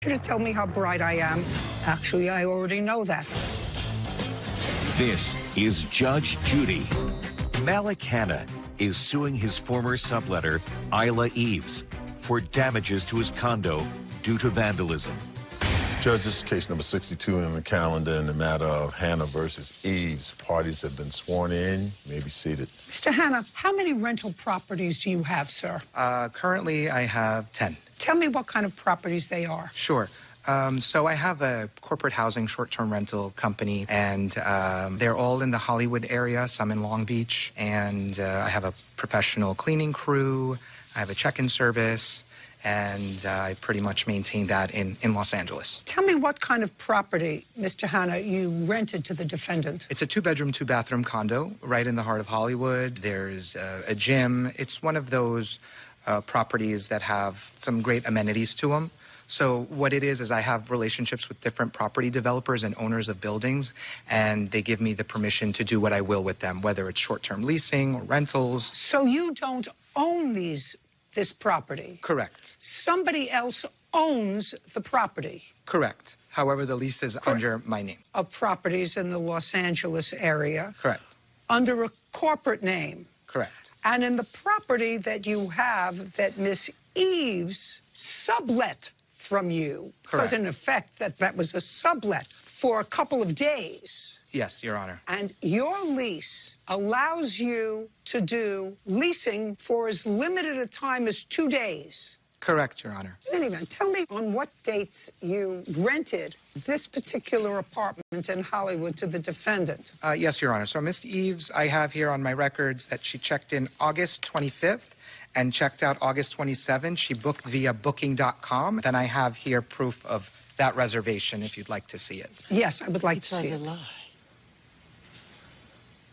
You to tell me how bright I am. Actually, I already know that. This is Judge Judy. Malik Hanna is suing his former subletter, Isla Eves, for damages to his condo due to vandalism. Judge, this is case number 62 in the calendar in the matter of Hanna versus Eves. Parties have been sworn in. You may be seated. Mr. Hanna, how many rental properties do you have, sir? Currently, I have 10. Tell me what kind of properties they are. Sure. So I have a corporate housing short-term rental company, and they're all in the Hollywood area, some in Long Beach, and I have a professional cleaning crew, I have a check-in service, and I pretty much maintain that in Los Angeles. Tell me what kind of property, Mr. Hanna, you rented to the defendant. It's a 2-bedroom, 2-bathroom condo right in the heart of Hollywood. There's a gym. It's one of those properties that have some great amenities to them. So what it is I have relationships with different property developers and owners of buildings, and they give me the permission to do what I will with them, whether it's short-term leasing or rentals. So you don't own this property? Correct. Somebody else owns the property? Correct. However, the lease is under my name. Of properties in the Los Angeles area? Correct. Under a corporate name? Correct. And in the property that you have that Miss Eves sublet from you, Correct. because in effect that was a sublet for a couple of days. Yes, Your Honor. And your lease allows you to do leasing for as limited a time as 2 days. Correct, Your Honor. In any event, tell me on what dates you rented this particular apartment in Hollywood to the defendant. Yes, Your Honor. So Miss Eves, I have here on my records that she checked in August 25th and checked out August 27th. She booked via booking.com. Then I have here proof of that reservation if you'd like to see it. Yes, I would like to see it.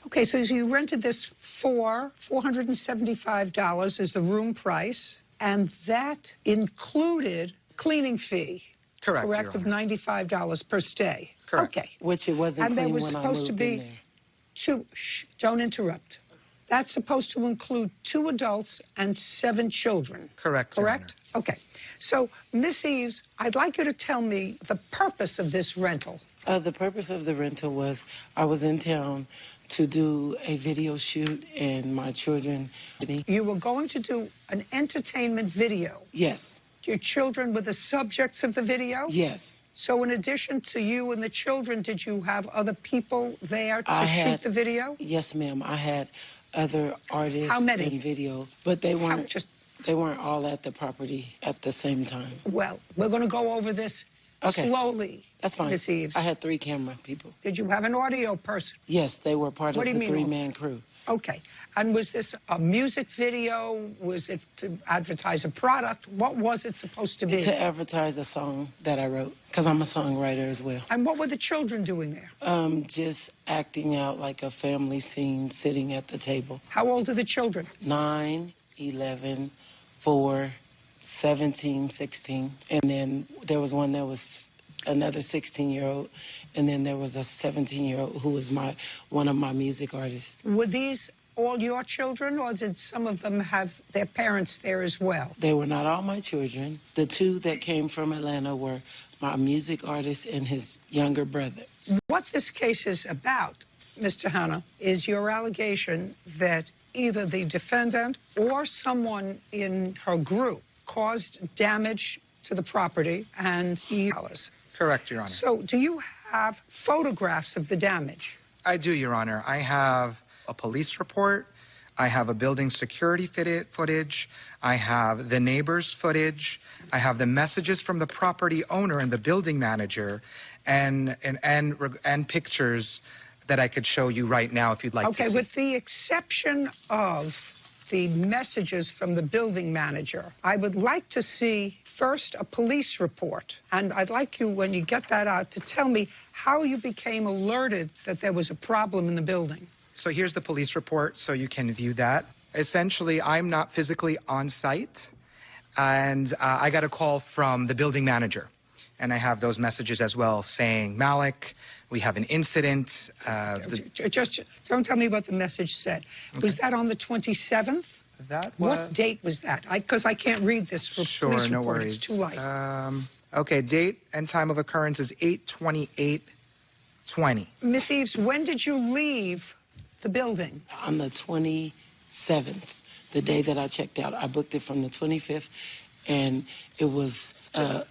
Okay, so you rented this for $475 is the room price, and that included cleaning fee. Correct, Your Correct, of Honor. $95 per stay. Correct. Okay. Which it wasn't And clean there was when I supposed to moved be in there. two. Shh, don't interrupt. That's supposed to include 2 adults and 7 children. Correct, Your Correct? Honor. Okay. So, Miss Eves, I'd like you to tell me the purpose of this rental. The purpose of the rental was I was in town to do a video shoot, and my children... You were going to do an entertainment video. Yes. Your children were the subjects of the video? Yes. So in addition to you and the children, did you have other people there to shoot the video? Yes, ma'am. I had other artists. How many? In video, but they weren't all at the property at the same time. Well, we're going to go over this slowly. That's fine. Miss Eves. I had 3 camera people. Did you have an audio person? Yes, they were part What of do the you mean? 3-man crew. Okay. And was this a music video? Was it to advertise a product? What was it supposed to be? To advertise a song that I wrote, because I'm a songwriter as well. And what were the children doing there? Just acting out like a family scene, sitting at the table. How old are the children? 9, 11, 4, 17, 16. And then there was one that was another 16-year-old. And then there was a 17-year-old who was one of my music artists. Were these all your children, or did some of them have their parents there as well? They were not all my children. The 2 that came from Atlanta were my music artist and his younger brother. What this case is about, Mr. Hanna, is your allegation that either the defendant or someone in her group caused damage to the property and dollars. Correct, Your Honor. So do you have photographs of the damage? I do, Your Honor. I have a police report. I have a building security footage. I have the neighbors' footage. I have the messages from the property owner and the building manager, and pictures that I could show you right now if you'd like to see. Okay, with the exception of the messages from the building manager, I would like to see first a police report. And I'd like you, when you get that out, to tell me how you became alerted that there was a problem in the building. So here's the police report, so you can view that. Essentially, I'm not physically on site, and I got a call from the building manager. And I have those messages as well saying, Malik, we have an incident. Just don't tell me what the message said. Okay. Was that on the 27th? That was... What date was that? Because I can't read this police report. No worries. It's too light. Okay, date and time of occurrence is 8/28/20. Miss Eves, when did you leave the building? On the 27th, the day that I checked out. I booked it from the 25th, and it was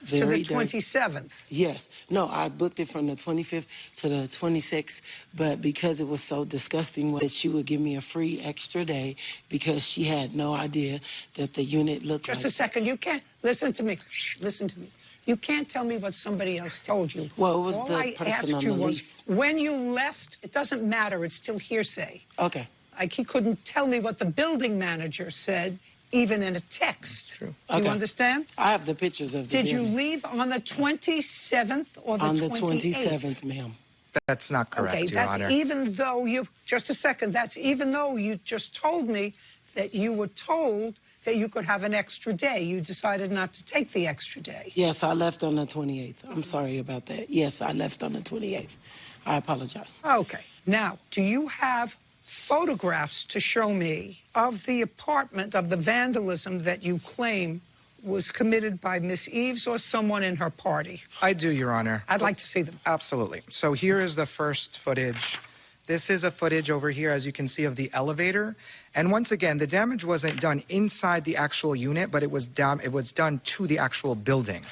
very to the 27th. Yes. No, I booked it from the 25th to the 26th, but because it was so disgusting that she would give me a free extra day because she had no idea that the unit looked Just like... a second. You can't... Listen to me. Shh, listen to me. You can't tell me what somebody else told you. Well, it was All the I person asked on you the was, lease. when you left, it doesn't matter. It's still hearsay. Okay. Like, he couldn't tell me what the building manager said, even in a text. True. Do you understand? I have the pictures of the Did you building. leave on the 27th or the 28th? On the 27th, ma'am. That's not correct, Okay, Your that's Honor. even though you... Just a second. That's even though you just told me that you were told that you could have an extra day. You decided not to take the extra day. Yes, I left on the 28th. I'm sorry about that. Yes, I left on the 28th. I apologize. Okay. Now, do you have photographs to show me of the apartment, of the vandalism that you claim was committed by Miss Eves or someone in her party? I do, Your Honor. I'd like to see them. Absolutely. So here is the first footage. This is a footage over here, as you can see, of the elevator. And once again, the damage wasn't done inside the actual unit, but it was done to the actual building.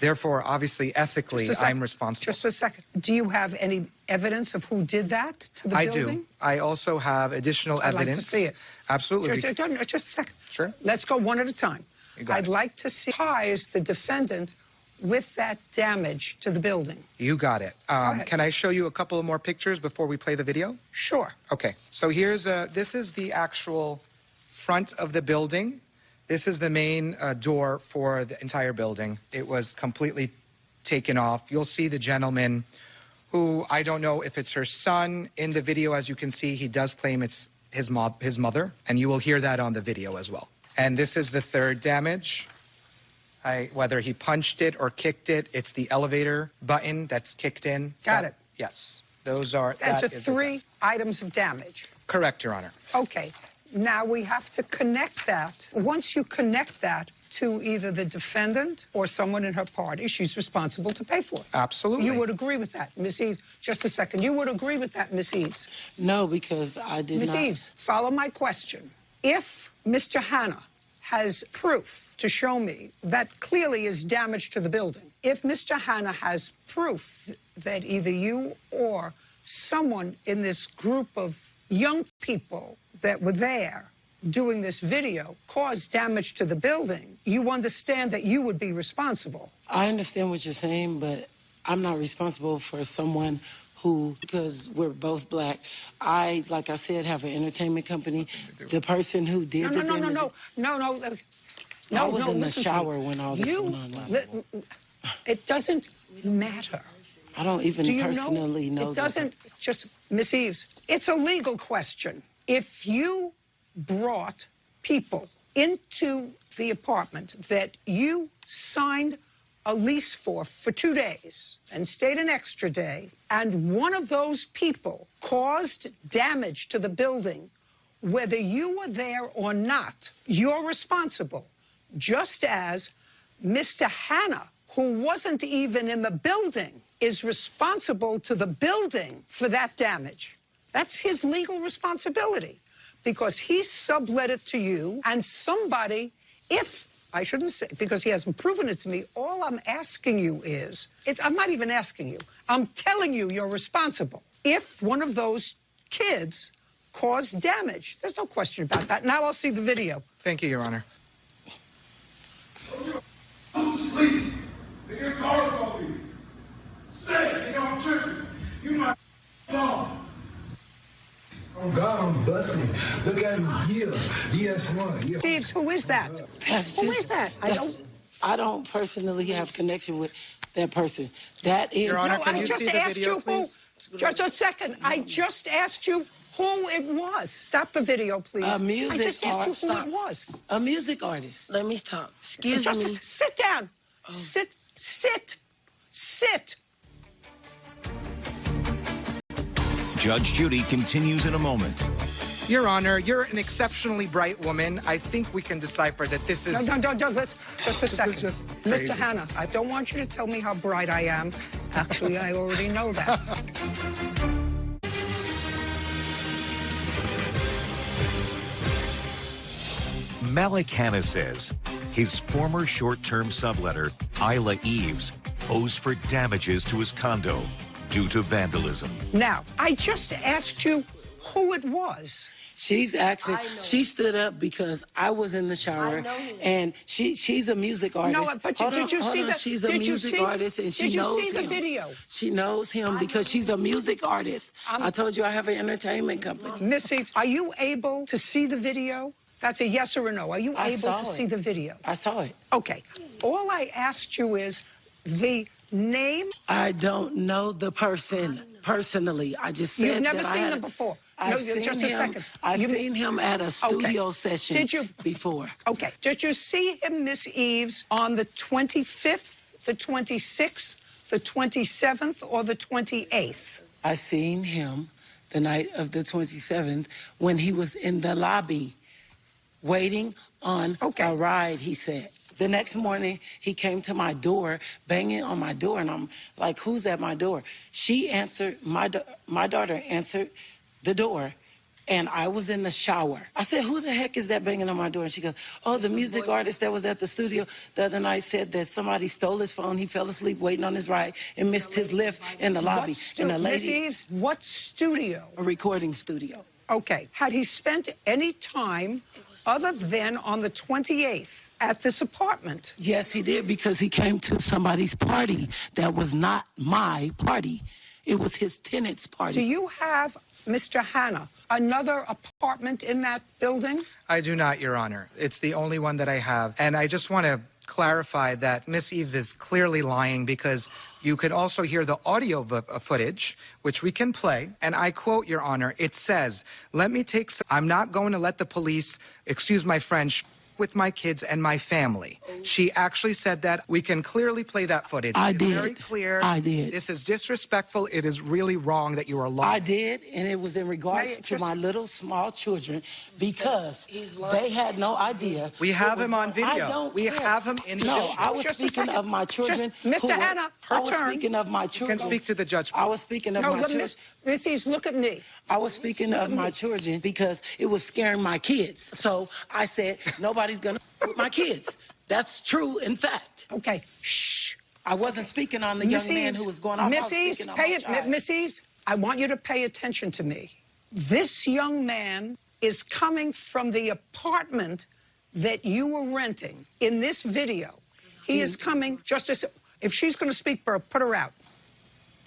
Therefore, obviously, ethically, I'm responsible. Just for a second. Do you have any evidence of who did that to the building? I do. I also have additional evidence. I'd like to see it. Absolutely. Just a second. Sure. Let's go one at a time. You got I'd it. like to see ties the defendant with that damage to the building. You got it. ahead. Can I show you a couple of more pictures before we play the video? Sure. Okay. So here's this is the actual front of the building. This is the main door for the entire building. It was completely taken off. You'll see the gentleman who, I don't know if it's her son. In the video, as you can see, he does claim it's his mother, and you will hear that on the video as well. And this is the third damage. Whether he punched it or kicked it, it's the elevator button that's kicked in. Got it. Yes. Those are... That's that is the three items of damage. Correct, Your Honor. Okay. Now we have to connect that. Once you connect that to either the defendant or someone in her party, she's responsible to pay for it. Absolutely. You would agree with that, Miss Eves? Just a second. You would agree with that, Miss Eves? No, because I did Miss not... Eves, follow my question. If Mr. Hanna has proof to show me that clearly is damage to the building, if Mr. Hanna has proof that either you or someone in this group of young people that were there doing this video caused damage to the building, you understand that you would be responsible. I understand what you're saying, but I'm not responsible for someone who, because we're both black, I, like I said, have an entertainment company. The person who did the damage... No, I was in the listen to shower me. when all this went on. It doesn't matter. I don't even Do you personally know it doesn't just, Miss Eves, it's a legal question. If you brought people into the apartment that you signed a lease for 2 days and stayed an extra day, and one of those people caused damage to the building, whether you were there or not, you're responsible. Just as Mr. Hanna, who wasn't even in the building, is responsible to the building for that damage. That's his legal responsibility because he sublet it to you, and somebody, I shouldn't say, because he hasn't proven it to me, all I'm asking you is, I'm not even asking you, I'm telling you you're responsible. If one of those kids caused damage, there's no question about that. Now I'll see the video. Thank you, Your Honor. Sleep. They get called all these. Say, they I'm tripping. You my phone. Oh God, I'm busting. Look at me. Yeah. DS1. Yeah. Steves, who is that? Who is that? I don't personally have connection with that person. That is... Your Honor, No, can I you just see the asked video, you please? who. Just a second. I just asked you who it was. Stop the video, please. A music I just asked you who stop. it was. A music artist. Let me talk. Excuse Just me. sit down. Sit. Judge Judy continues in a moment. Your Honor, you're an exceptionally bright woman. I think we can decipher that this is... No, let's, just a second. just Mr. crazy. Hanna, I don't want you to tell me how bright I am. Actually, I already know that. Malik Hanna says his former short-term subletter, Isla Eves, owes for damages to his condo due to vandalism. Now, I just asked you who it was. She's asking. She stood up because I was in the shower, and she's a music artist. No, but did you see the? She's a did you music see, artist, and she did you knows see the him. video? She knows him because she's a music artist. I told you I have an entertainment company. Miss Eve, are you able to see the video? That's a yes or a no. Are you able to see the video? I saw it. Okay. All I asked you is the name. I don't know the person personally. I just said You've never that seen I had him before. I've No, seen just him, a second. I've seen him at a studio session Did you? before. Okay. Did you see him, Miss Eves, on the 25th, the 26th, the 27th, or the 28th? I seen him the night of the 27th when he was in the lobby waiting on a ride, he said. The next morning, he came to my door, banging on my door, and I'm like, who's at my door? She answered, my daughter answered the door, and I was in the shower. I said, who the heck is that banging on my door? And she goes, oh, the music artist that was at the studio the other night said that somebody stole his phone. He fell asleep waiting on his ride and missed his lift in the lobby. And the lady, Miss Eves, what studio? a recording studio. Okay. Had he spent any time other than on the 28th at this apartment? Yes, he did, because he came to somebody's party that was not my party. It was his tenant's party. Do you have, Mr. Hanna, another apartment in that building? I do not, Your Honor. It's the only one that I have. And I just want to clarify that Miss Eves is clearly lying, because you could also hear the audio footage, which we can play. And I quote, Your Honor, it says, I'm not going to let the police, excuse my French, with my kids and my family. She actually said that. We can clearly play that footage. I It's did. very clear. I did. This is disrespectful. It is really wrong that you are lying. I did, and it was in regards to my little small children, because they had no idea. We have him on video. I don't We care. have him in No, the I was Just a speaking second. of my children. Mr. Hanna, I her was turn. speaking of my You children. can speak to the judge. I was speaking of No, my children. Miss Eves, look at me. I was speaking of my children because it was scaring my kids. So I said, nobody's going to with my kids. That's true, in fact. Okay. Shh. I wasn't speaking on the young man who was going off. Miss Eves, Miss Eves, I want you to pay attention to me. This young man is coming from the apartment that you were renting in this video. He is coming just as, if she's going to speak, put her out.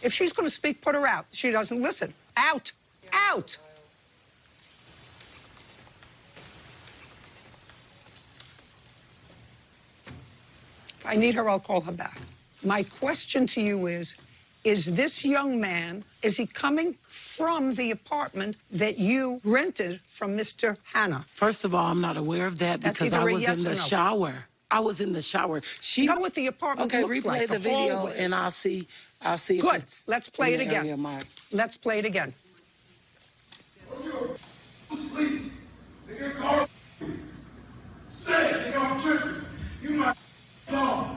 If she's going to speak, put her out. She doesn't listen. Out. Out. If I need her, I'll call her back. My question to you is this young man, is he coming from the apartment that you rented from Mr. Hanna? First of all, I'm not aware of that That's because either I a was yes in or the no. shower. I was in the shower. She know what the apartment okay, looks replay like, the the video, hallway. and I'll see. If Good. it's Let's play in it the area again. of my- Let's play it again. Sleep. They get called. Say, nigga, I'm tripping. You my phone.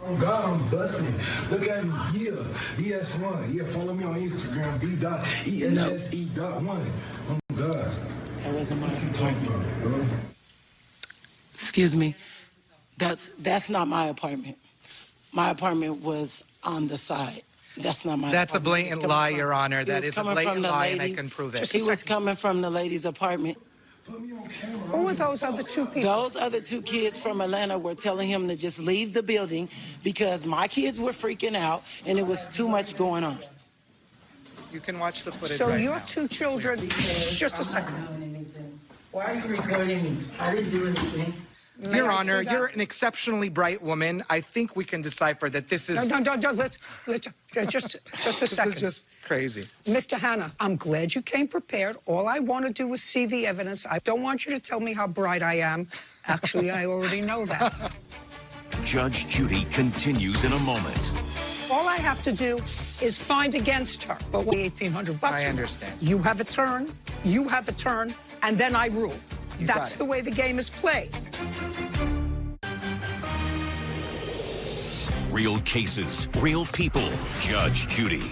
Oh God, I'm busting. Look at me. Yeah, DS1. Yeah, follow me on Instagram. D.ESSE.1. Oh God. That wasn't my apartment. Excuse me. That's not my apartment. My apartment was on the side. That's not my That's a apartment. blatant lie, Your Honor. He That was is a coming from blatant the lie, and I lady. can prove it. He was coming from the lady's apartment. Who are those other two people? Those other two kids from Atlanta were telling him to just leave the building because my kids were freaking out and it was too much going on. You can watch the footage So right your now. two children, just a second. Why are you recording me? I didn't do anything. May Your I Honor, see that? you're an exceptionally bright woman. I think we can decipher that this is... No, let's just a This second. is just crazy. Mr. Hanna, I'm glad you came prepared. All I want to do is see the evidence. I don't want you to tell me how bright I am. Actually, I already know that. Judge Judy continues in a moment. All I have to do is find against her. But $1,800. I understand. You have a turn. you have a turn, and then I rule. You got That's it. the way the game is played. Real cases, real people. Judge Judy.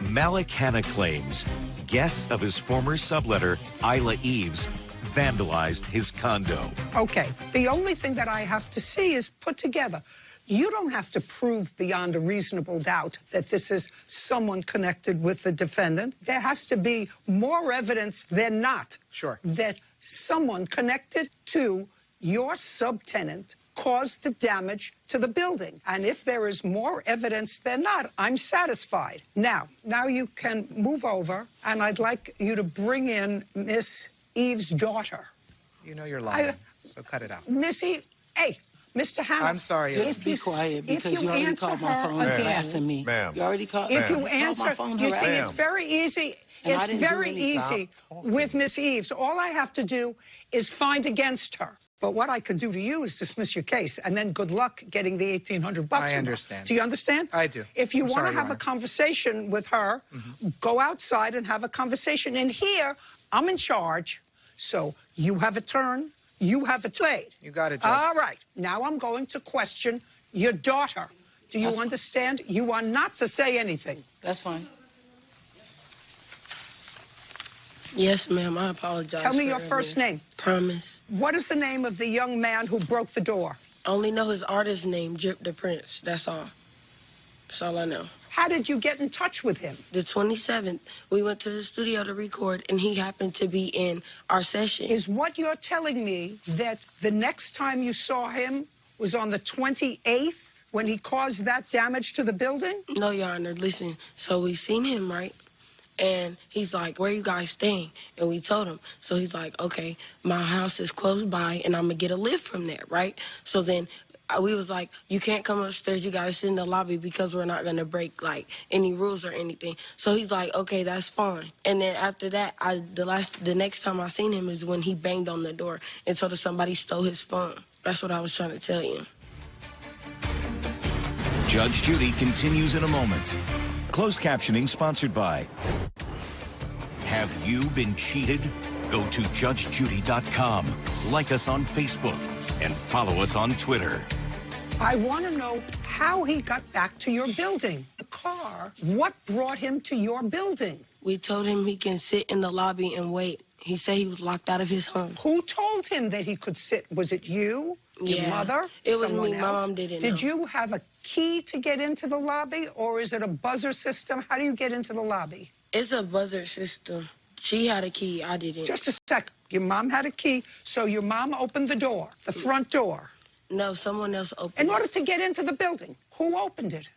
Malik Hanna claims guests of his former subletter, Isla Eves, vandalized his condo. Okay, the only thing that I have to see is put together. You don't have to prove beyond a reasonable doubt that this is someone connected with the defendant. There has to be more evidence than not that someone connected to your subtenant caused the damage to the building. And if there is more evidence than not, I'm satisfied. Now you can move over, and I'd like you to bring in Miss Eve's daughter. You know you're lying, so cut it out. Miss Eve, hey, Mr. Hanna. I'm sorry. Just be quiet, because you already called my phone harassing me. Ma'am. You already called. If you answer, you see, Ma'am. it's very easy. And I It's didn't do very anything. easy with Miss Eves. All I have to do is find against her. But what I could do to you is dismiss your case, and then good luck getting the $1,800 I from her. understand. Do you understand? I do. If you I'm want to sorry, have Your a Honor. conversation with her, go outside and have a conversation. And here, I'm in charge, so you have a turn, you have a trade. You got it, Judge. All right. Now I'm going to question your daughter. Do you understand? You are not to say anything. That's fine. Yes, ma'am. I apologize. Tell me for your first earlier. name. Promise. What is the name of the young man who broke the door? I only know his artist name, Drip the Prince. That's all. That's all I know. How did you get in touch with him? The 27th, we went to the studio to record, and he happened to be in our session. Is what you're telling me that the next time you saw him was on the 28th when he caused that damage to the building? No, Your Honor. Listen, so we seen him, right? And he's like, where you guys staying? And we told him. So he's like, okay, my house is close by, and I'm going to get a lift from there, right? So then we was like, you can't come upstairs. You got to sit in the lobby because we're not going to break, like, any rules or anything. So he's like, okay, that's fine. And then after that, the next time I seen him is when he banged on the door and told us somebody stole his phone. That's what I was trying to tell you. Judge Judy continues in a moment. Closed captioning sponsored by. Have you been cheated? Go to judgejudy.com, like us on Facebook, and follow us on Twitter. I want to know how he got back to your building. The car, what brought him to your building? We told him he can sit in the lobby and wait. He said he was locked out of his home. Who told him that he could sit? Was it you? Your Yeah, mother? it was Someone me. My else? mom didn't Did know. you have a key to get into the lobby, or is it a buzzer system? How do you get into the lobby? It's a buzzer system. She had a key. I didn't. Just a sec. Your mom had a key, so your mom opened the door, the front door. No, someone else opened In it. order to get into the building, who opened it?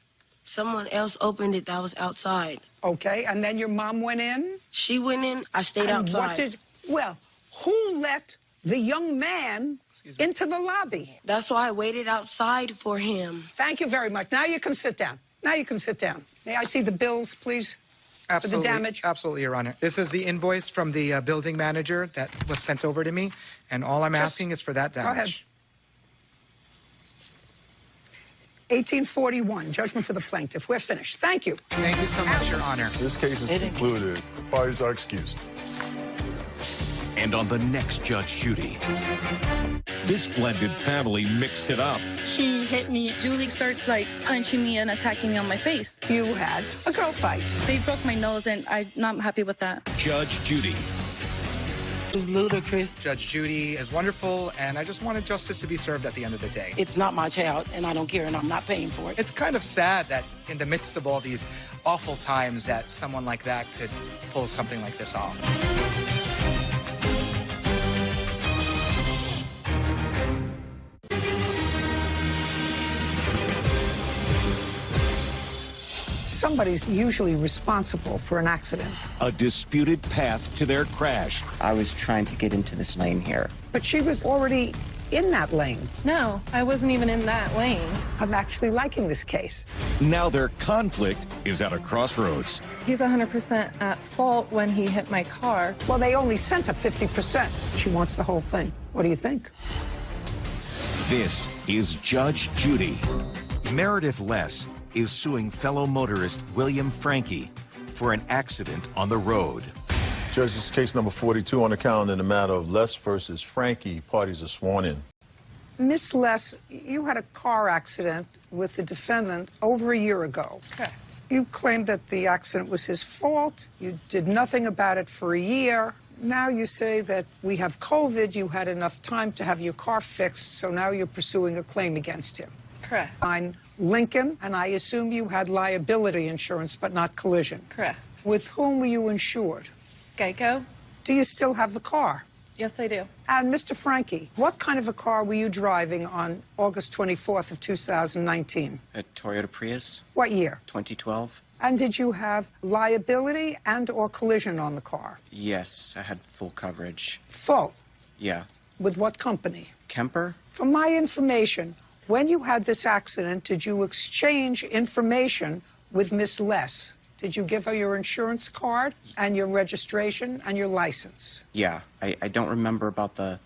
Someone else opened it that was outside. Okay, and then your mom went in? She went in. I stayed And outside. who let the young man into the lobby? That's why I waited outside for him. Thank you very much. Now you can sit down. Now you can sit down. May I see the bills, please? Absolutely, For the damage? Absolutely, Your Honor. This is the invoice from the building manager that was sent over to me, and all I'm asking is for that Go ahead. damage. 1841, judgment for the plaintiff. We're finished. Thank you. Thank you so much, Your Honor. This case is concluded. The parties are excused. And on the next Judge Judy. This blended family mixed it up. She hit me. Julie starts like punching me and attacking me on my face. You had a girl fight. They broke my nose and I'm not happy with that. Judge Judy. It's ludicrous. Judge Judy is wonderful, and I just wanted justice to be served at the end of the day. It's not my child, and I don't care, and I'm not paying for it. It's kind of sad that in the midst of all these awful times that someone like that could pull something like this off. Somebody's usually responsible for an accident. A disputed path to their crash. I was trying to get into this lane here. But she was already in that lane. No, I wasn't even in that lane. I'm actually liking this case. Now their conflict is at a crossroads. He's 100% at fault when he hit my car. Well, they only sent her 50%. She wants the whole thing. What do you think? This is Judge Judy. Meredith Less is suing fellow motorist William Frankie for an accident on the road. Judge, this is case number 42 on the calendar in the matter of Les versus Frankie. Parties are sworn in. Miss Les, you had a car accident with the defendant over a year ago. Correct. You claimed that the accident was his fault. You did nothing about it for a year. Now you say that we have COVID, you had enough time to have your car fixed, so now you're pursuing a claim against him. Correct. I'm Lincoln, and I assume you had liability insurance, but not collision. Correct. With whom were you insured? Geico? Do you still have the car? Yes, I do. And Mr. Frankie, what kind of a car were you driving on August 24th of 2019? A Toyota Prius, What year? 2012. And did you have liability and or collision on the car? Yes, I had full coverage. Full. Yeah. With what company? Kemper? From my information, when you had this accident, did you exchange information with Miss Les? Did you give her your insurance card and your registration and your license? Yeah. I don't remember about the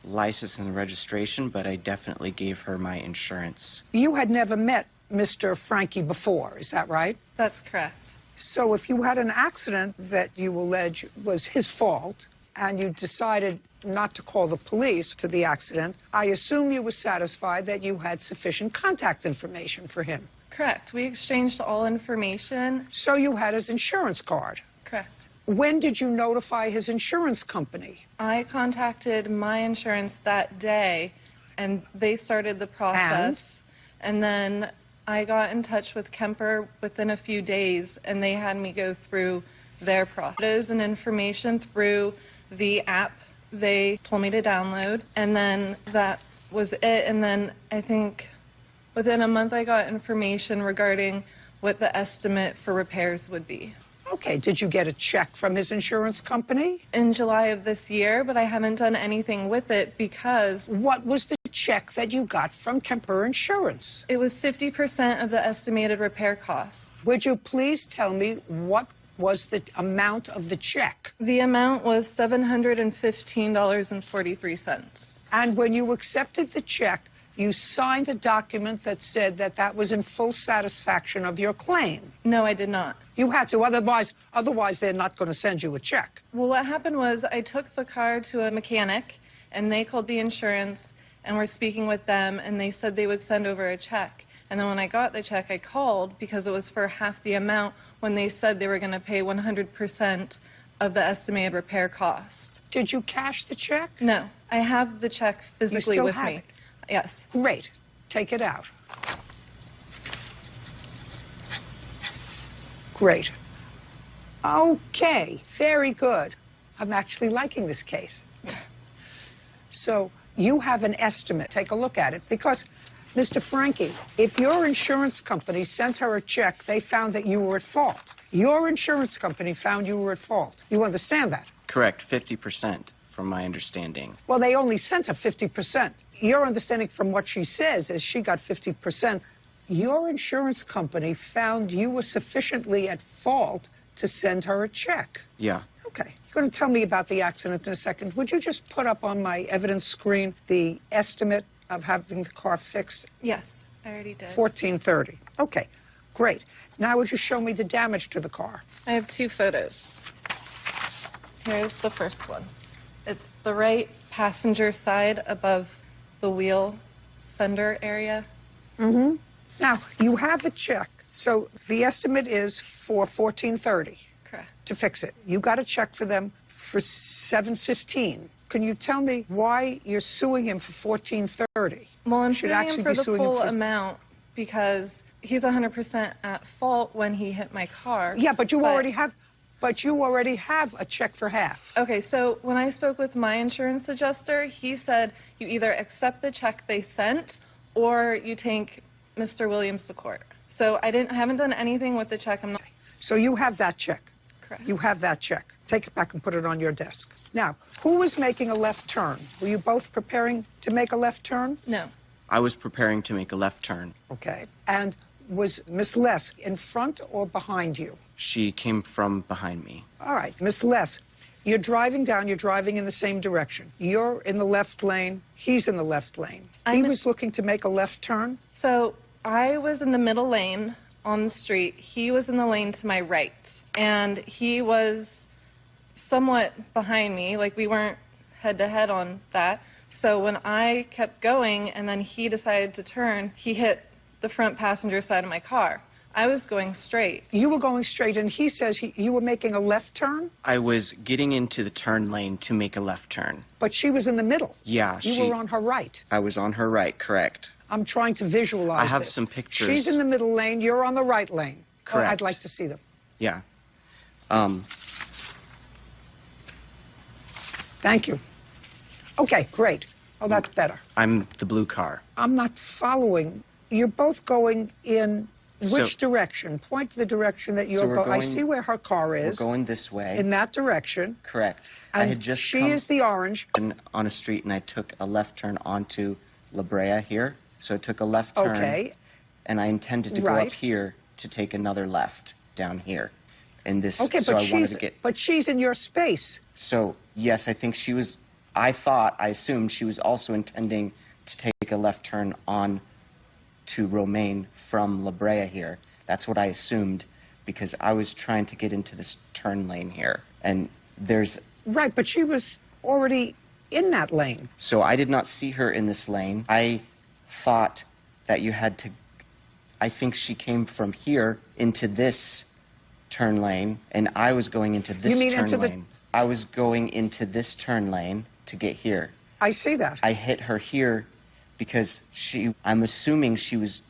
license and the registration, but I definitely gave her my insurance. You had never met Mr. Frankie before, is that right? That's correct. So if you had an accident that you allege was his fault and you decided not to call the police to the accident, I assume you were satisfied that you had sufficient contact information for him. Correct. We exchanged all information. So you had his insurance card. Correct. When did you notify his insurance company? I contacted my insurance that day, and they started the process. And then I got in touch with Kemper within a few days, and they had me go through their process and information through the app they told me to download. And then that was it. And then I think within a month I got information regarding what the estimate for repairs would be. Okay, did you get a check from his insurance company? In July of this year, but I haven't done anything with it because... What was the check that you got from Kemper Insurance? It was 50% of the estimated repair costs. Would you please tell me what was the amount of the check? The amount was $715.43. And when you accepted the check, you signed a document that said that that was in full satisfaction of your claim. No, I did not. You had to, otherwise they're not going to send you a check. Well, what happened was I took the car to a mechanic, and they called the insurance, and we're speaking with them, and they said they would send over a check. And then when I got the check, I called because it was for half the amount when they said they were going to pay 100% of the estimated repair cost. Did you cash the check? No, I have the check physically with me. It? Yes. Great. Take it out. Great. Okay, very good. I'm actually liking this case. So you have an estimate. Take a look at it. Because, Mr. Frankie, if your insurance company sent her a check, they found that you were at fault. Your insurance company found you were at fault. You understand that? Correct, 50% from my understanding. Well, they only sent her 50%. Your understanding from what she says is she got 50%. Your insurance company found you were sufficiently at fault to send her a check. Yeah. Okay. You're going to tell me about the accident in a second. Would you just put up on my evidence screen the estimate of having the car fixed? Yes, I already did. $1,430. Okay, great. Now would you show me the damage to the car? I have two photos. Here's the first one. It's the right passenger side above the wheel fender area. Mm-hmm. Now, you have a check. So the estimate is for $1,430. Correct. To fix it. You got a check for them for $715. Can you tell me why you're suing him for $1,430? Well, I'm suing him for the full amount because he's 100% at fault when he hit my car. Yeah, but you already have a check for half. Okay, so when I spoke with my insurance adjuster, he said you either accept the check they sent or you take Mr. Williams to court. So I haven't done anything with the check. I'm not. So you have that check. Correct. You have that check. Take it back and put it on your desk. Now, who was making a left turn? Were you both preparing to make a left turn? No. I was preparing to make a left turn. Okay. And was Miss Les in front or behind you? She came from behind me. All right. Miss Les, you're driving down. You're driving in the same direction. You're in the left lane. He's in the left lane. He was looking to make a left turn? So I was in the middle lane on the street. He was in the lane to my right. And he was somewhat behind me. Like, we weren't head to head on that. So when I kept going and then he decided to turn, he hit the front passenger side of my car. I was going straight. You were going straight, and he says you were making a left turn? I was getting into the turn lane to make a left turn. But she was in the middle. Yeah, You were on her right. I was on her right, correct. I'm trying to visualize I have this. some pictures. She's in the middle lane, you're on the right lane. Correct. Oh, I'd like to see them. Yeah. Thank you. Okay, great. Oh, that's better. I'm the blue car. I'm not following. You're both going in which direction? Point to the direction that you're going. I see where her car is. We're going this way. In that direction. Correct. And I had just she come is the orange. on a street, and I took a left turn onto La Brea here. So I took a left turn. Okay. And I intended to go up here to take another left down here. In this, Okay, so but I wanted to get. but she's in your space. So yes, I think she was. I assumed she was also intending to take a left turn on to Romaine from La Brea here. That's what I assumed, because I was trying to get into this turn lane here. And there's... Right, but she was already in that lane. So I did not see her in this lane. I thought that you had to... I think she came from here into this turn lane, and I was going into this turn lane. I was going into this turn lane to get here. I see that. I hit her here because I'm assuming she was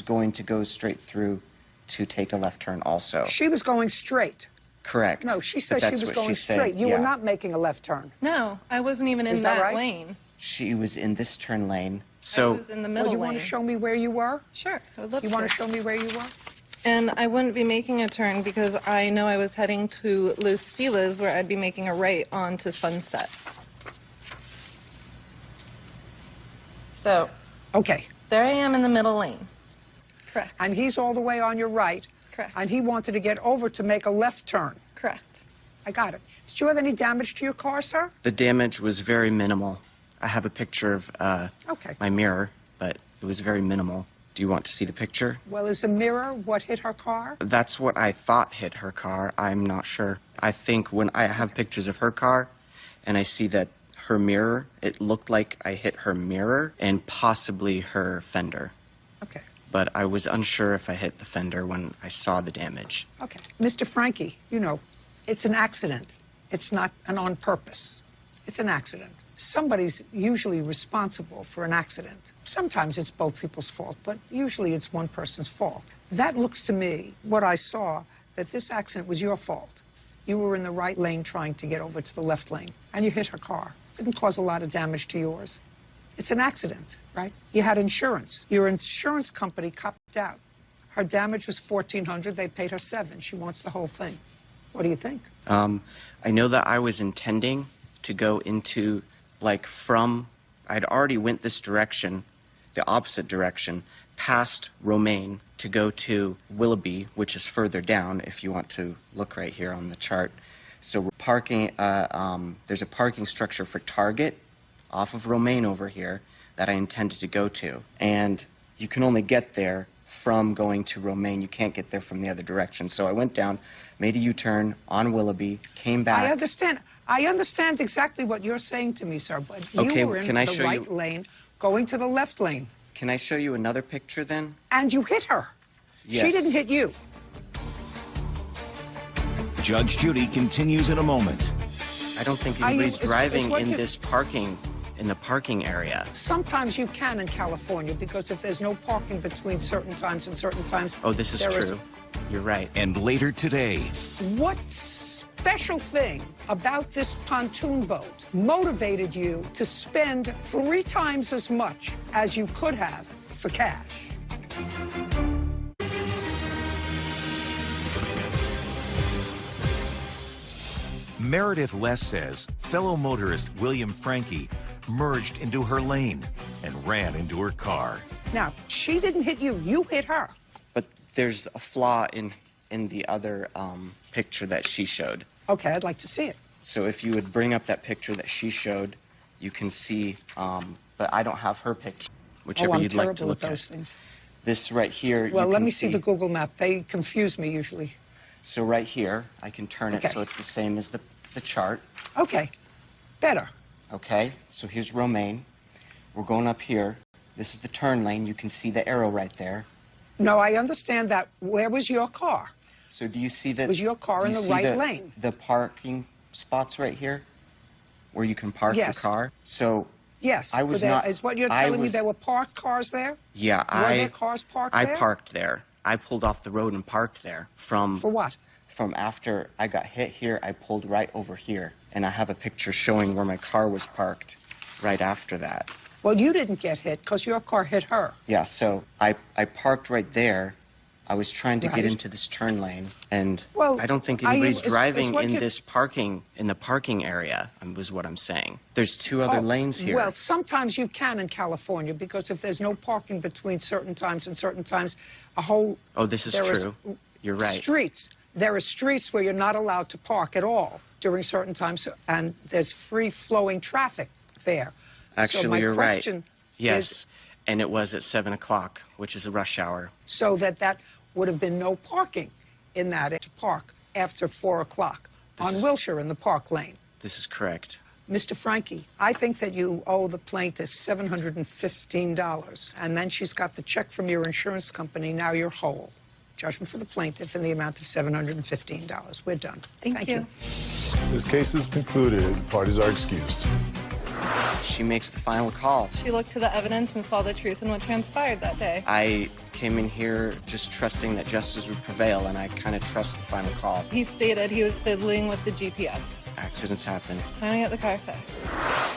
going to go straight through to take a left turn also. She was going straight. Correct. No, she said she was going straight. You were not making a left turn. No, I wasn't even in that lane. She was in this turn lane. So I was in the middle you lane. want to show me where you were? Sure, I would love to. You want to show me where you were? And I wouldn't be making a turn because I know I was heading to Los Feliz, where I'd be making a right onto Sunset. So, okay, there I am in the middle lane. Correct. And he's all the way on your right. Correct. And he wanted to get over to make a left turn. Correct. I got it. Did you have any damage to your car, sir? the damage was very minimal. I have a picture of my mirror, but it was very minimal. Do you want to see the picture? Well, is the mirror what hit her car? That's what I thought hit her car. I'm not sure. I think when I have pictures of her car and I see that her mirror, it looked like I hit her mirror and possibly her fender. Okay. But I was unsure if I hit the fender when I saw the damage. Okay. Mr. Frankie, you know, it's an accident. It's not an on purpose. It's an accident. Somebody's usually responsible for an accident. Sometimes it's both people's fault, but usually it's one person's fault. That looks to me, what I saw, that this accident was your fault. You were in the right lane trying to get over to the left lane, and you hit her car. Didn't cause a lot of damage to yours. It's an accident, right? You had insurance. Your insurance company copped out. Her damage was $1,400. They paid her $7,000. She wants the whole thing. What do you think? I know that I was intending to go into, like, I'd already went this direction, the opposite direction, past Romaine to go to Willoughby, which is further down, if you want to look right here on the chart. So we're parking, there's a parking structure for Target off of Romaine over here that I intended to go to. And you can only get there from going to Romaine. You can't get there from the other direction. So I went down, made a U-turn on Willoughby, came back. I understand. I understand exactly what you're saying to me, sir, but you were in the right lane going to the left lane. Can I show you another picture then? And you hit her. Yes. She didn't hit you. Judge Judy continues in a moment. I don't think anybody's driving in the parking area. Sometimes you can in California because if there's no parking between certain times and certain times. Oh, this is true. You're right. And later today. What special thing about this pontoon boat motivated you to spend 3 times as much as you could have for cash? Meredith Less says fellow motorist William Frankie merged into her lane and ran into her car. Now, she didn't hit you. You hit her. But there's a flaw in the other picture that she showed. Okay, I'd like to see it. So if you would bring up that picture that she showed, you can see, but I don't have her picture, whichever you'd like to look at. Those things. This right here, well, let me see the Google map. They confuse me usually. So right here, I can turn it so it's the same as the chart. Okay, better. Okay, so here's Romaine. We're going up here. This is the turn lane. You can see the arrow right there. No, I understand that. Where was your car? So do you see that? Was your car in the right lane? The parking spots right here, where you can park Yes. your car. So Yes. I was there, not. Is what you're telling me there were parked cars there? Yeah, Were there cars parked there? I parked there. I pulled off the road and parked there from. For what? From after I got hit here, I pulled right over here, and I have a picture showing where my car was parked right after that. Well, you didn't get hit because your car hit her. Yeah, so I parked right there. I was trying to get into this turn lane, and Well, I don't think anybody's driving in this in the parking area, was what I'm saying. There's two other lanes here. Well, sometimes you can in California because if there's no parking between certain times and certain times, a whole... Oh, this is true. You're right. Streets. There are streets where you're not allowed to park at all during certain times, and there's free-flowing traffic there. Actually, so my you're question right. Yes, is, and it was at 7 o'clock, which is a rush hour. So that would have been no parking in that to park after 4 o'clock on Wilshire in the park lane. This is correct. Mr. Frankie, I think that you owe the plaintiff $715, and then she's got the check from your insurance company. Now you're whole. Judgment for the plaintiff in the amount of $715. We're done. Thank you. This case is concluded. Parties are excused. She makes the final call. She looked to the evidence and saw the truth in what transpired that day. I came in here just trusting that justice would prevail, and I kind of trust the final call. He stated he was fiddling with the GPS. Accidents happen. Trying to get the car fixed.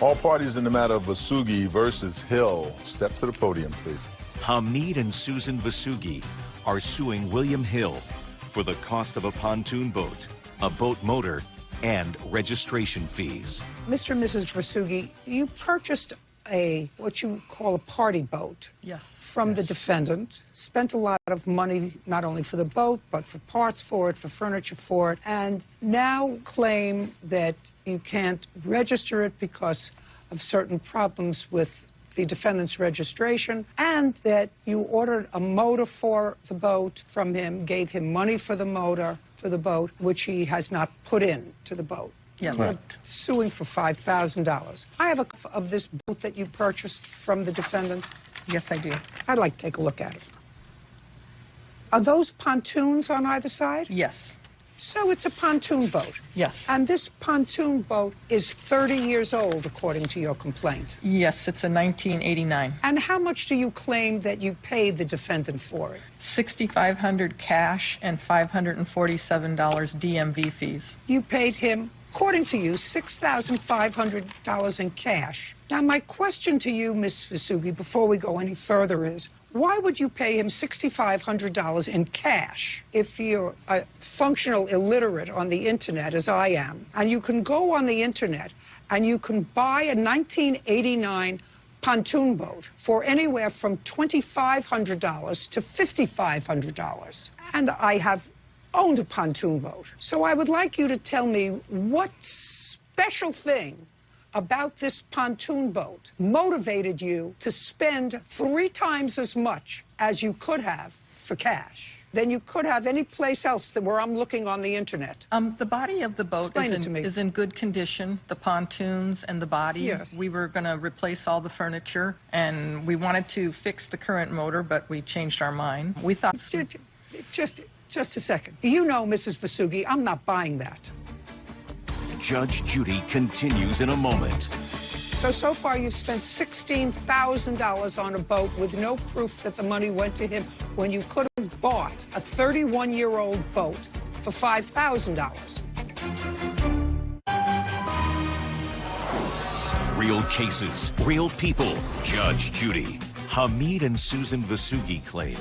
All parties in the matter of Vasugi versus Hill, step to the podium, please. Hamid and Susan Vasugi are suing William Hill for the cost of a pontoon boat, a boat motor, and registration fees. Mr. and Mrs. Vasugi, you purchased what you call a party boat. Yes. From the defendant, spent a lot of money not only for the boat, but for parts for it, for furniture for it, and now claim that you can't register it because of certain problems with the defendant's registration, and that you ordered a motor for the boat from him, gave him money for the motor for the boat, which he has not put in to the boat. Yes. Correct. Suing for $5,000. I have a copy of this boat that you purchased from the defendant. Yes, I do. I'd like to take a look at it. Are those pontoons on either side? Yes. So it's a pontoon boat. Yes. And this pontoon boat is 30 years old, according to your complaint. Yes, it's a 1989. And how much do you claim that you paid the defendant for it? $6,500 cash and $547 DMV fees. You paid him, according to you, $6,500 in cash. Now, my question to you, Ms. Vasugi, before we go any further is, why would you pay him $6,500 in cash if you're a functional illiterate on the Internet, as I am, and you can go on the Internet and you can buy a 1989 pontoon boat for anywhere from $2,500 to $5,500? And I have owned a pontoon boat. So I would like you to tell me what special thing about this pontoon boat motivated you to spend 3 times as much as you could have for cash than you could have any place else where I'm looking on the Internet. The body of the boat is in good condition, the pontoons and the body. Yes. We were going to replace all the furniture, and we wanted to fix the current motor, but we changed our mind. We thought... Just a second. You know, Mrs. Vasugi, I'm not buying that. Judge Judy continues in a moment. So far you've spent $16,000 on a boat with no proof that the money went to him when you could have bought a 31-year-old boat for $5,000. Real cases, real people. Judge Judy. Hamid and Susan Vasugi claim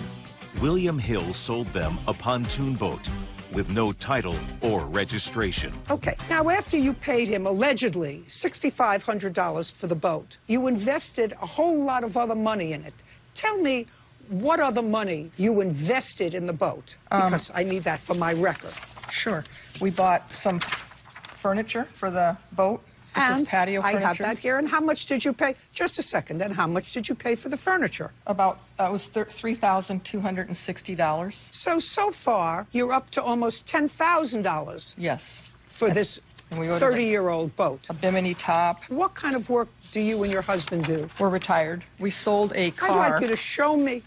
William Hill sold them a pontoon boat with no title or registration. Okay, now after you paid him allegedly $6,500 for the boat, you invested a whole lot of other money in it. Tell me what other money you invested in the boat, because I need that for my record. Sure. We bought some furniture for the boat. This is patio furniture. I have that here. And how much did you pay? Just a second. And how much did you pay for the furniture? About, it was $3,260. So far, you're up to almost $10,000. Yes. For this And we ordered 30-year-old boat. a bimini top. What kind of work do you and your husband do? We're retired. We sold a car. I'd like you to show me.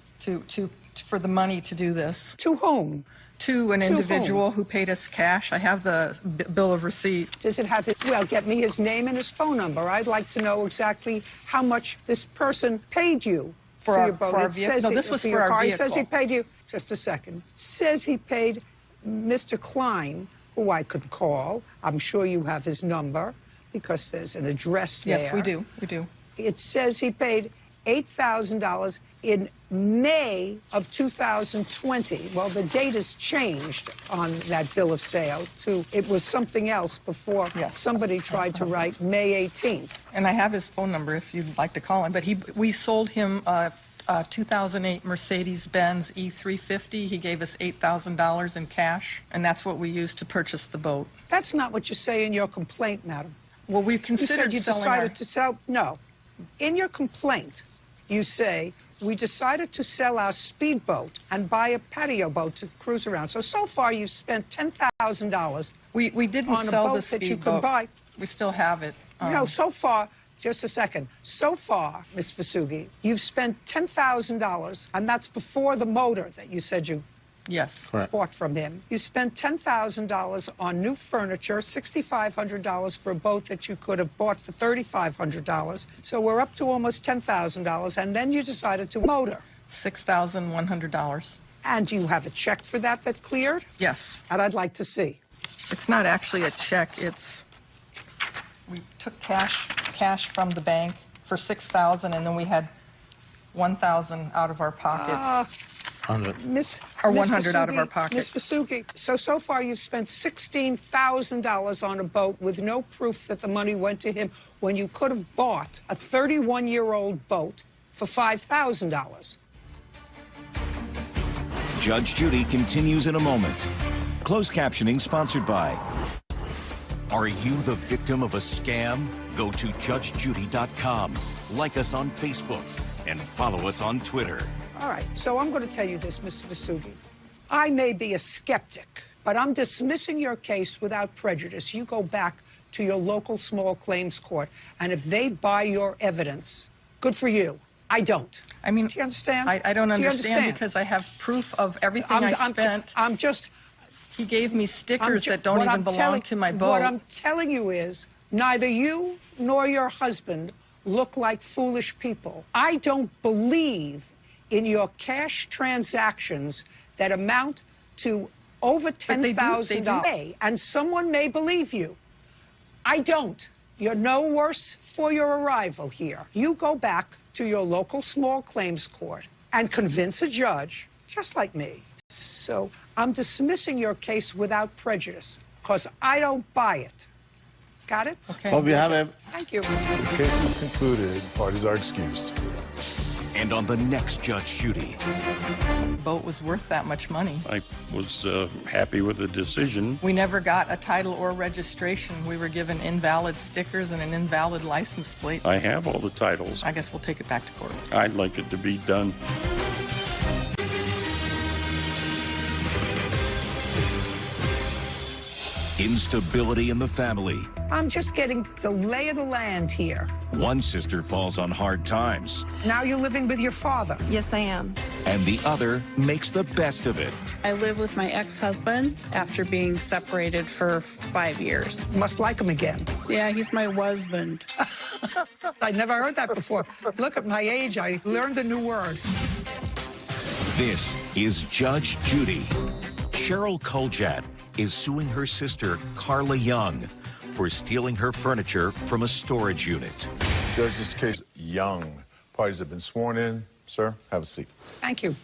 For the money to do this. To whom? To an individual who paid us cash. I have the bill of receipt. Does it have his, well, get me his name and his phone number. I'd like to know exactly how much this person paid you for your boat. For our vehicle. No, this was for our vehicle. He says he paid you, just a second. It says he paid Mr. Klein, who I could call. I'm sure you have his number because there's an address there. Yes, we do. We do. It says he paid $8,000 in May of 2020. Well, the date has changed on that bill of sale to, it was something else before. Yes. Somebody tried to write May 18th. And I have his phone number if you'd like to call him. But we sold him a 2008 Mercedes-Benz E350. He gave us $8,000 in cash, and that's what we used to purchase the boat. That's not what you say in your complaint, madam. Well, we considered you said you decided to sell. No. In your complaint, you say, we decided to sell our speedboat and buy a patio boat to cruise around. So far, you've spent $10,000 we didn't on a sell boat the that speedboat. you could buy. We still have it. No, so far, just a second. So far, Ms. Vasugi, you've spent $10,000, and that's before the motor that you said you Yes. bought from him. You spent $10,000 on new furniture, $6,500 for a boat that you could have bought for $3,500. So we're up to almost $10,000, and then you decided to motor. $6,100. And do you have a check for that cleared? Yes. And I'd like to see. It's not actually a check. We took cash from the bank for $6,000, and then we had $1,000 out of our pocket. Miss 100 out of our pocket. Miss Vasugi, so far you've spent $16,000 on a boat with no proof that the money went to him when you could have bought a 31-year-old boat for $5,000. Judge Judy continues in a moment. Closed captioning sponsored by. Are you the victim of a scam? Go to judgejudy.com. Like us on Facebook and follow us on Twitter. All right, so I'm going to tell you this, Ms. Vasugi. I may be a skeptic, but I'm dismissing your case without prejudice. You go back to your local small claims court, and if they buy your evidence, good for you. I don't. I mean, do you understand? I don't understand because I have proof of everything I spent. He gave me stickers that don't even belong to my boat. What I'm telling you is neither you nor your husband look like foolish people. I don't believe in your cash transactions that amount to over $10,000. And someone may believe you. I don't. You're no worse for your arrival here. You go back to your local small claims court and convince a judge, just like me. So I'm dismissing your case without prejudice because I don't buy it. Got it? Okay. Well, we have it. Thank you. This case is concluded. Parties are excused. And on the next Judge Judy. The boat was worth that much money. I was happy with the decision. We never got a title or registration. We were given invalid stickers and an invalid license plate. I have all the titles. I guess we'll take it back to court. I'd like it to be done. Instability in the family. I'm just getting the lay of the land here. One sister falls on hard times. Now you're living with your father. Yes, I am. And the other makes the best of it. I live with my ex-husband after being separated for 5 years. Must like him again. Yeah, he's my husband. I never heard that before. Look at my age, I learned a new word. This is Judge Judy. Cheryl Coljatt is suing her sister, Carla Young, for stealing her furniture from a storage unit. Judge, this case, Young. Parties have been sworn in. Sir, have a seat. Thank you.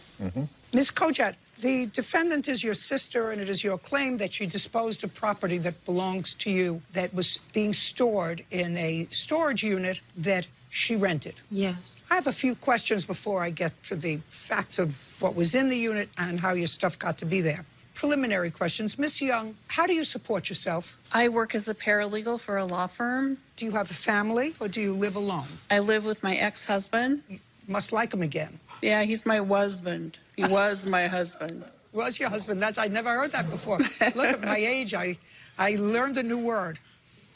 Ms. Coljatt, the defendant is your sister, and it is your claim that she disposed of property that belongs to you that was being stored in a storage unit that she rented. Yes. I have a few questions before I get to the facts of what was in the unit and how your stuff got to be there. Preliminary questions. Miss Young, how do you support yourself? I work as a paralegal for a law firm. Do you have a family or do you live alone? I live with my ex-husband. You must like him again. Yeah, he's my husband. He was my husband. Was your husband? I never heard that before. Look at my age. I learned a new word.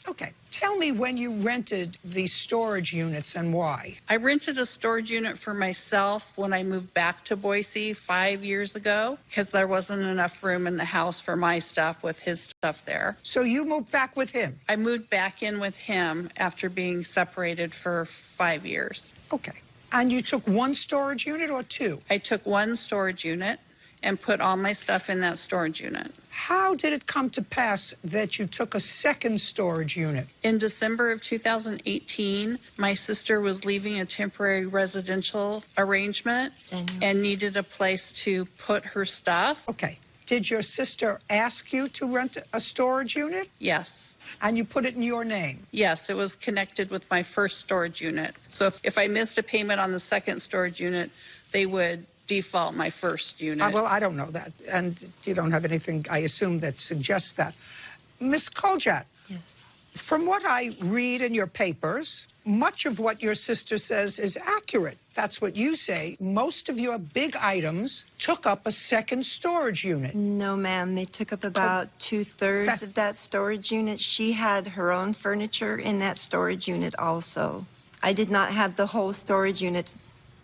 Okay. Tell me when you rented the storage units and why. I rented a storage unit for myself when I moved back to Boise 5 years ago because there wasn't enough room in the house for my stuff with his stuff there. So you moved back with him? I moved back in with him after being separated for 5 years. Okay. And you took one storage unit or two? I took one storage unit and put all my stuff in that storage unit. How did it come to pass that you took a second storage unit? In December of 2018, my sister was leaving a temporary residential arrangement and needed a place to put her stuff. Okay. Did your sister ask you to rent a storage unit? Yes. And you put it in your name? Yes, it was connected with my first storage unit. So if I missed a payment on the second storage unit, they would default my first unit. Well, I don't know that. And you don't have anything, I assume, that suggests that. Ms. Koljat. Yes. From what I read in your papers, much of what your sister says is accurate. That's what you say. Most of your big items took up a second storage unit. No, ma'am. They took up about two-thirds of that storage unit. She had her own furniture in that storage unit also. I did not have the whole storage unit,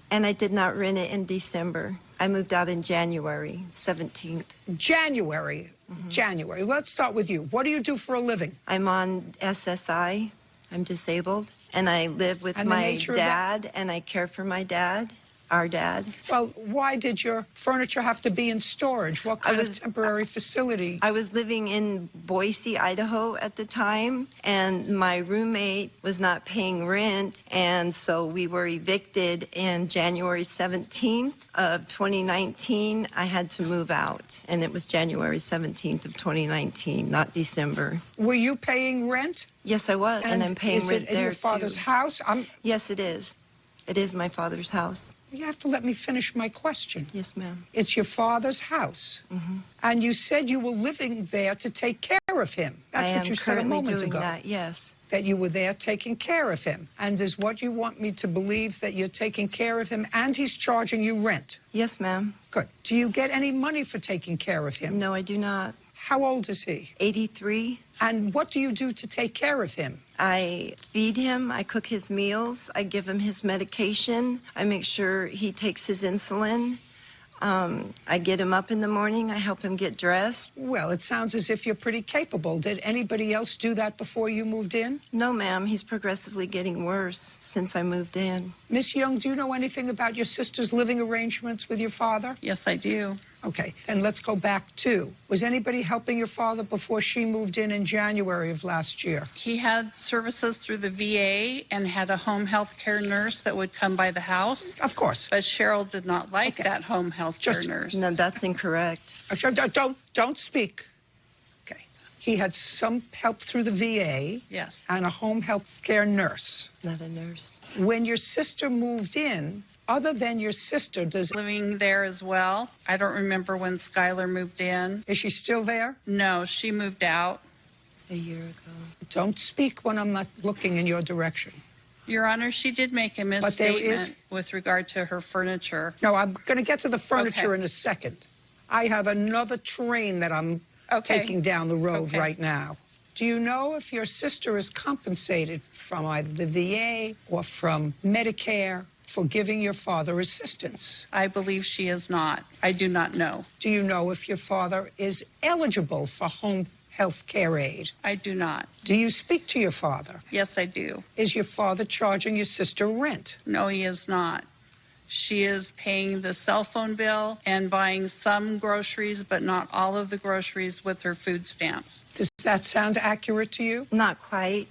and I did not rent it in December. I moved out in January 17th. January. January. Let's start with you. What do you do for a living? I'm on SSI. I'm disabled. And I live with my dad, and I care for my dad, our dad. Well, why did your furniture have to be in storage? What kind of temporary facility? I was living in Boise, Idaho at the time, and my roommate was not paying rent, and so we were evicted. And January 17th of 2019, I had to move out, and it was January 17th of 2019, not December. Were you paying rent? Yes, I was, and I'm paying rent there, too. Is it in your father's house? Yes, it is. It is my father's house. You have to let me finish my question. Yes, ma'am. It's your father's house. And you said you were living there to take care of him. That's what you said a moment ago. That, yes. That you were there taking care of him. And is what you want me to believe that you're taking care of him and he's charging you rent? Yes, ma'am. Good. Do you get any money for taking care of him? No, I do not. How old is he? 83. And what do you do to take care of him? I feed him, I cook his meals, I give him his medication, I make sure he takes his insulin. I get him up in the morning, I help him get dressed. Well, it sounds as if you're pretty capable. Did anybody else do that before you moved in? No, ma'am. He's progressively getting worse since I moved in. Miss Young, do you know anything about your sister's living arrangements with your father? Yes, I do. Okay, and let's go back to, was anybody helping your father before she moved in January of last year? He had services through the VA and had a home health care nurse that would come by the house. Of course. But Cheryl did not like that home health care nurse. No, that's incorrect. Don't speak. Okay. He had some help through the VA. Yes. And a home health care nurse. Not a nurse. When your sister moved in, other than your sister, does... Living there as well. I don't remember when Skylar moved in. Is she still there? No, she moved out. A year ago. Don't speak when I'm not looking in your direction. Your Honor, she did make a misstatement with regard to her furniture. No, I'm going to get to the furniture in a second. I have another train that I'm taking down the road right now. Do you know if your sister is compensated from either the VA or from Medicare for giving your father assistance? I believe she is not. I do not know. Do you know if your father is eligible for home health care aid? I do not. Do you speak to your father? Yes, I do. Is your father charging your sister rent? No, he is not. She is paying the cell phone bill and buying some groceries, but not all of the groceries with her food stamps. Does that sound accurate to you? Not quite.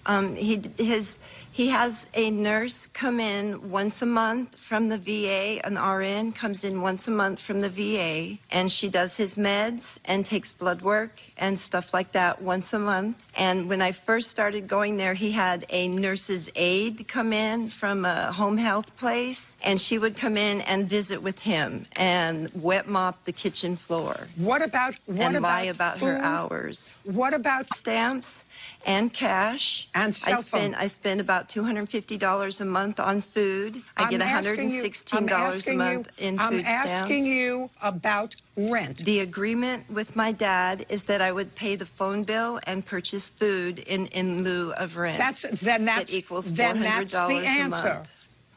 He has a nurse come in once a month from the VA. An RN comes in once a month from the VA, and she does his meds and takes blood work and stuff like that once a month. And when I first started going there, he had a nurse's aide come in from a home health place, and she would come in and visit with him and wet mop the kitchen floor. What about lie about food? her hours. What about stamps and cash? And cell phone? I spend about $250 a month on food. I get $116 a month in food I'm asking stamps. you about rent. The agreement with my dad is that I would pay the phone bill and purchase food in lieu of rent. That equals $400 that's the a answer. month.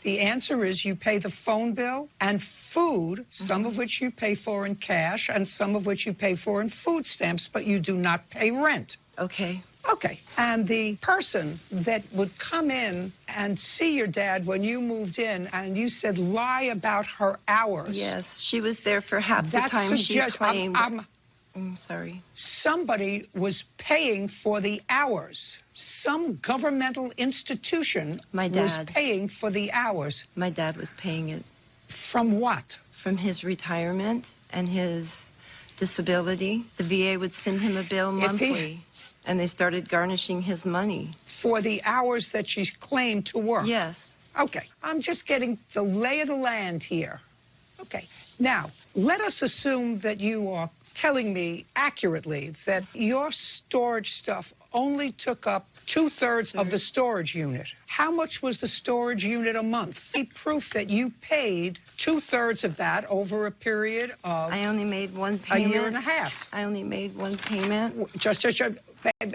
The answer is you pay the phone bill and food, some of which you pay for in cash and some of which you pay for in food stamps, but you do not pay rent. Okay. Okay. And the person that would come in and see your dad when you moved in, and you said lie about her hours. Yes, she was there for half the time she claimed. I'm sorry. Somebody was paying for the hours. Some governmental institution was paying for the hours. My dad was paying it. From what? From his retirement and his disability. The VA would send him a bill monthly, and they started garnishing his money. For the hours that she's claimed to work? Yes. Okay. I'm just getting the lay of the land here. Okay. Now, let us assume that you are telling me accurately that your storage stuff only took up 2/3 of the storage unit. How much was the storage unit a month? Any proof that you paid 2/3 of that over a period of... I only made one payment. A year and a half. I only made one payment.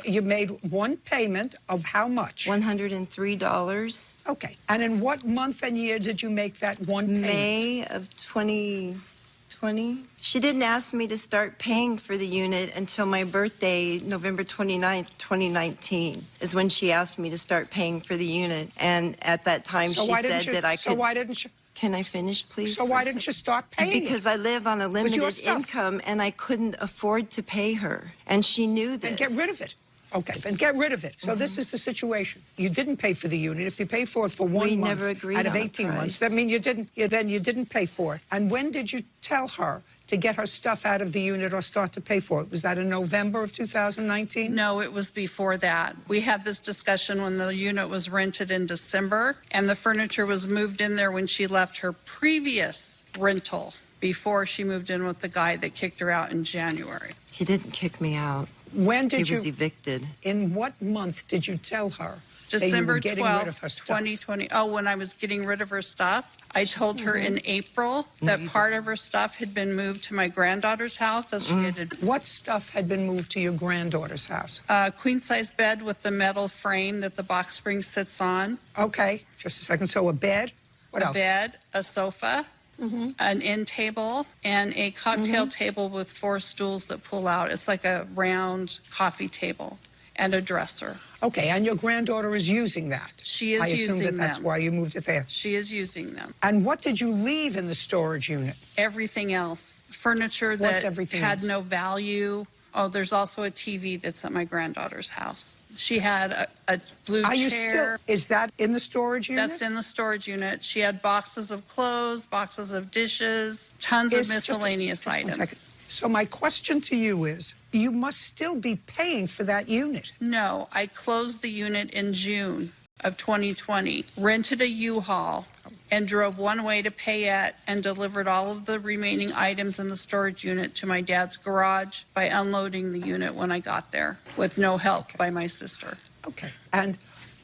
You made one payment of how much? $103. Okay. And in what month and year did you make that one payment? May of 2020. She didn't ask me to start paying for the unit until my birthday, November 29th, 2019, is when she asked me to start paying for the unit. And at that time, she said that I could... So why didn't you... Can I finish, please? So why didn't you start paying? Because I live on a limited income, and I couldn't afford to pay her. And she knew this. Then get rid of it. Okay, then get rid of it. So this is the situation. You didn't pay for the unit. If you pay for it for 1 month out of 18 months, that means you didn't pay for it. And when did you tell her to get her stuff out of the unit or start to pay for it? Was that in November of 2019? No, it was before that. We had this discussion when the unit was rented in December, and the furniture was moved in there when she left her previous rental before she moved in with the guy that kicked her out in January. He didn't kick me out. When did he was evicted. In what month did you tell her December that you were getting rid of her 12th, stuff? 2020. Oh, when I was getting rid of her stuff, I told her in April that part of her stuff had been moved to my granddaughter's house. As she had. What stuff had been moved to your granddaughter's house? A queen-size bed with the metal frame that the box spring sits on. Okay, just a second. So a bed. What else? A bed, a sofa. An end table, and a cocktail table with 4 stools that pull out. It's like a round coffee table, and a dresser. Okay, and your granddaughter is using that? She is using them. I assume them. That's why you moved it there. She is using them. And what did you leave in the storage unit? Everything else. Furniture that had no value. Oh, there's also a TV that's at my granddaughter's house. She had a blue chair. Is that in the storage unit? That's in the storage unit. She had boxes of clothes, boxes of dishes, tons of miscellaneous items. So my question to you is, you must still be paying for that unit. No, I closed the unit in June of 2020, rented a U-Haul, and drove one way to Payette and delivered all of the remaining items in the storage unit to my dad's garage by unloading the unit when I got there with no help by my sister. Okay. And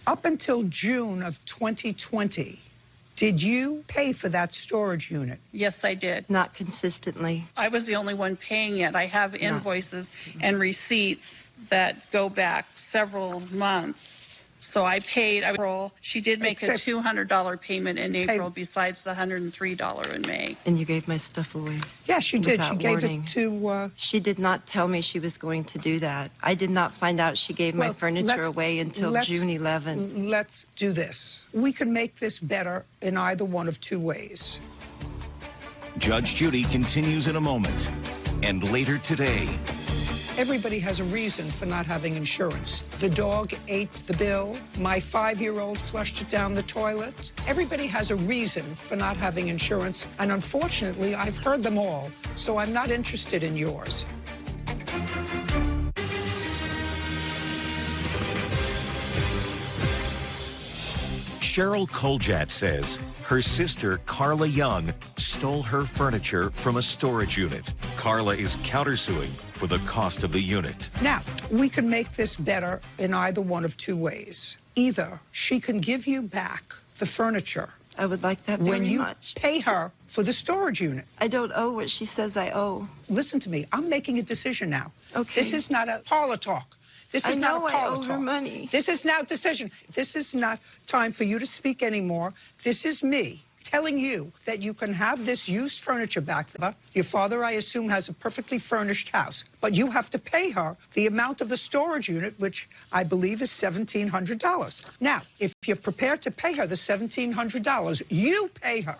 up until June of 2020, did you pay for that storage unit? Yes, I did. Not consistently. I was the only one paying it. I have invoices and receipts that go back several months. So I paid. She did make a $200 payment in April besides the $103 in May. And you gave my stuff away. Yes, you did. She gave warning. it to... She did not tell me she was going to do that. I did not find out she gave my furniture away until June 11th. Let's do this. We can make this better in either one of 2 ways. Judge Judy continues in a moment. And later today... Everybody has a reason for not having insurance. The dog ate the bill. My 5-year-old flushed it down the toilet. Everybody has a reason for not having insurance. And unfortunately, I've heard them all, so I'm not interested in yours. Cheryl Coljatt says her sister, Carla Young, stole her furniture from a storage unit. Carla is countersuing for the cost of the unit. Now, we can make this better in either one of two ways. Either she can give you back the furniture. I would like that very when you much. Pay her for the storage unit. I don't owe what she says I owe. Listen to me. I'm making a decision now. Okay. This is not a parlor talk. This is not a parlor I owe talk. her money. This is now decision. This is not time for you to speak anymore. This is me telling you that you can have this used furniture back there. Your father, I assume, has a perfectly furnished house, but you have to pay her the amount of the storage unit, which I believe is $1,700. Now, if you're prepared to pay her the $1,700, you pay her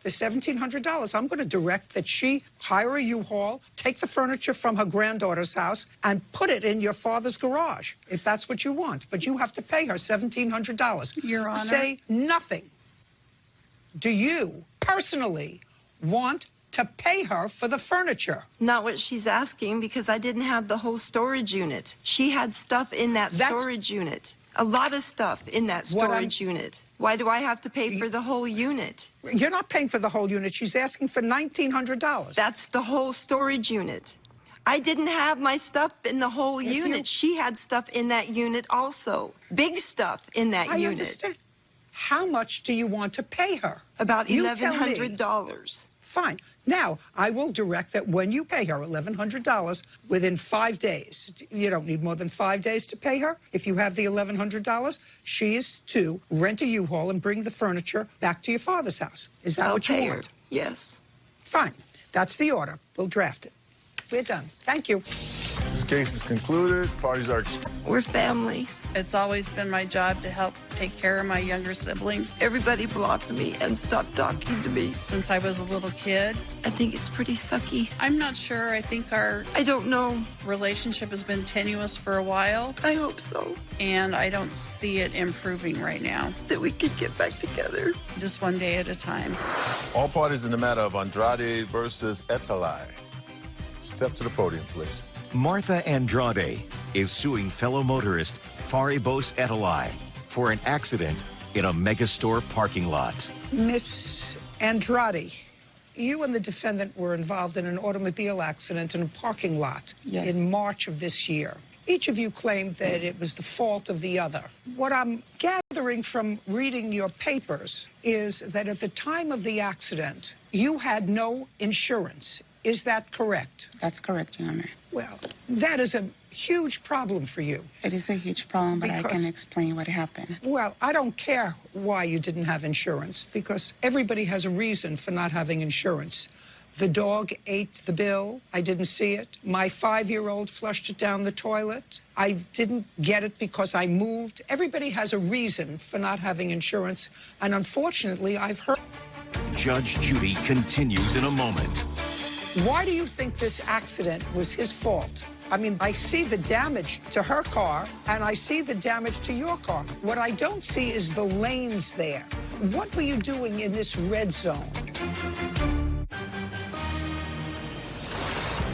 the $1,700. I'm going to direct that she hire a U-Haul, take the furniture from her granddaughter's house, and put it in your father's garage, if that's what you want. But you have to pay her $1,700. Your Honor. Say nothing. Do you personally want to pay her for the furniture? Not what she's asking, because I didn't have the whole storage unit. She had stuff in that storage unit. A lot of stuff in that storage unit. Why do I have to pay for the whole unit? You're not paying for the whole unit. She's asking for $1,900. That's the whole storage unit. I didn't have my stuff in the whole unit. She had stuff in that unit also. Big stuff in that unit. I understand. How much do you want to pay her? About $1,100. Fine. Now, I will direct that when you pay her $1,100 within 5 days, you don't need more than 5 days to pay her. If you have the $1,100, she is to rent a U-Haul and bring the furniture back to your father's house. Is that what you want? Yes. Fine. That's the order. We'll draft it. We're done. Thank you. This case is concluded. Parties are... We're family. It's always been my job to help take care of my younger siblings. Everybody blocked me and stopped talking to me. Since I was a little kid. I think it's pretty sucky. I'm not sure. I think our... I don't know. Relationship has been tenuous for a while. I hope so. And I don't see it improving right now. That we could get back together. Just one day at a time. All parties in the matter of Andrade versus Etalai. Step to the podium, please. Martha Andrade is suing fellow motorist Faribos Etalai for an accident in a megastore parking lot. Miss Andrade, you and the defendant were involved in an automobile accident in a parking lot in March of this year. Each of you claimed that it was the fault of the other. What I'm gathering from reading your papers is that at the time of the accident, you had no insurance. Is that correct? That's correct, Your Honor. Well, that is a huge problem for you. It is a huge problem, but I can explain what happened. Well, I don't care why you didn't have insurance, because everybody has a reason for not having insurance. The dog ate the bill. I didn't see it. My 5-year-old flushed it down the toilet. I didn't get it because I moved. Everybody has a reason for not having insurance, and unfortunately, I've heard... Judge Judy continues in a moment. Why do you think this accident was his fault? I mean, I see the damage to her car, and I see the damage to your car. What I don't see is the lanes there. What were you doing in this red zone?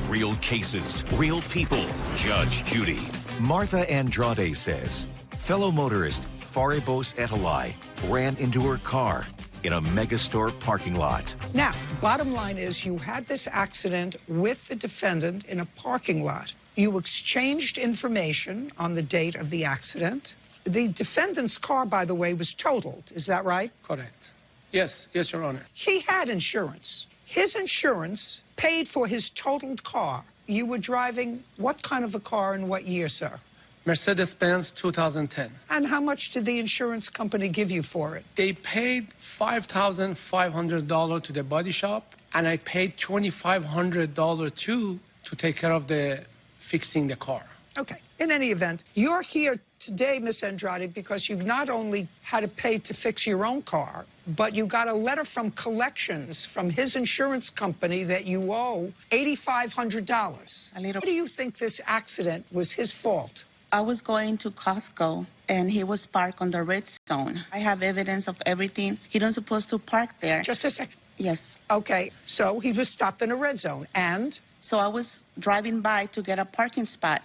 Real cases, real people. Judge Judy. Martha Andrade says fellow motorist Faribos Etalai ran into her car in a megastore parking lot. Now, bottom line is you had this accident with the defendant in a parking lot. You exchanged information on the date of the accident. The defendant's car, by the way, was totaled. Is that right? Correct. Yes, Your Honor. He had insurance. His insurance paid for his totaled car. You were driving what kind of a car and what year, sir? Mercedes-Benz 2010. And how much did the insurance company give you for it? They paid $5,500 to the body shop, and I paid $2,500 too to take care of the fixing the car. Okay. In any event, you're here today, Miss Andrade, because you've not only had to pay to fix your own car, but you got a letter from collections from his insurance company that you owe $8,500. Why do you think this accident was his fault? I was going to Costco, and he was parked on the red zone. I have evidence of everything. He don't supposed to park there. Just a second. Yes. Okay, so he was stopped in a red zone, and? So I was driving by to get a parking spot,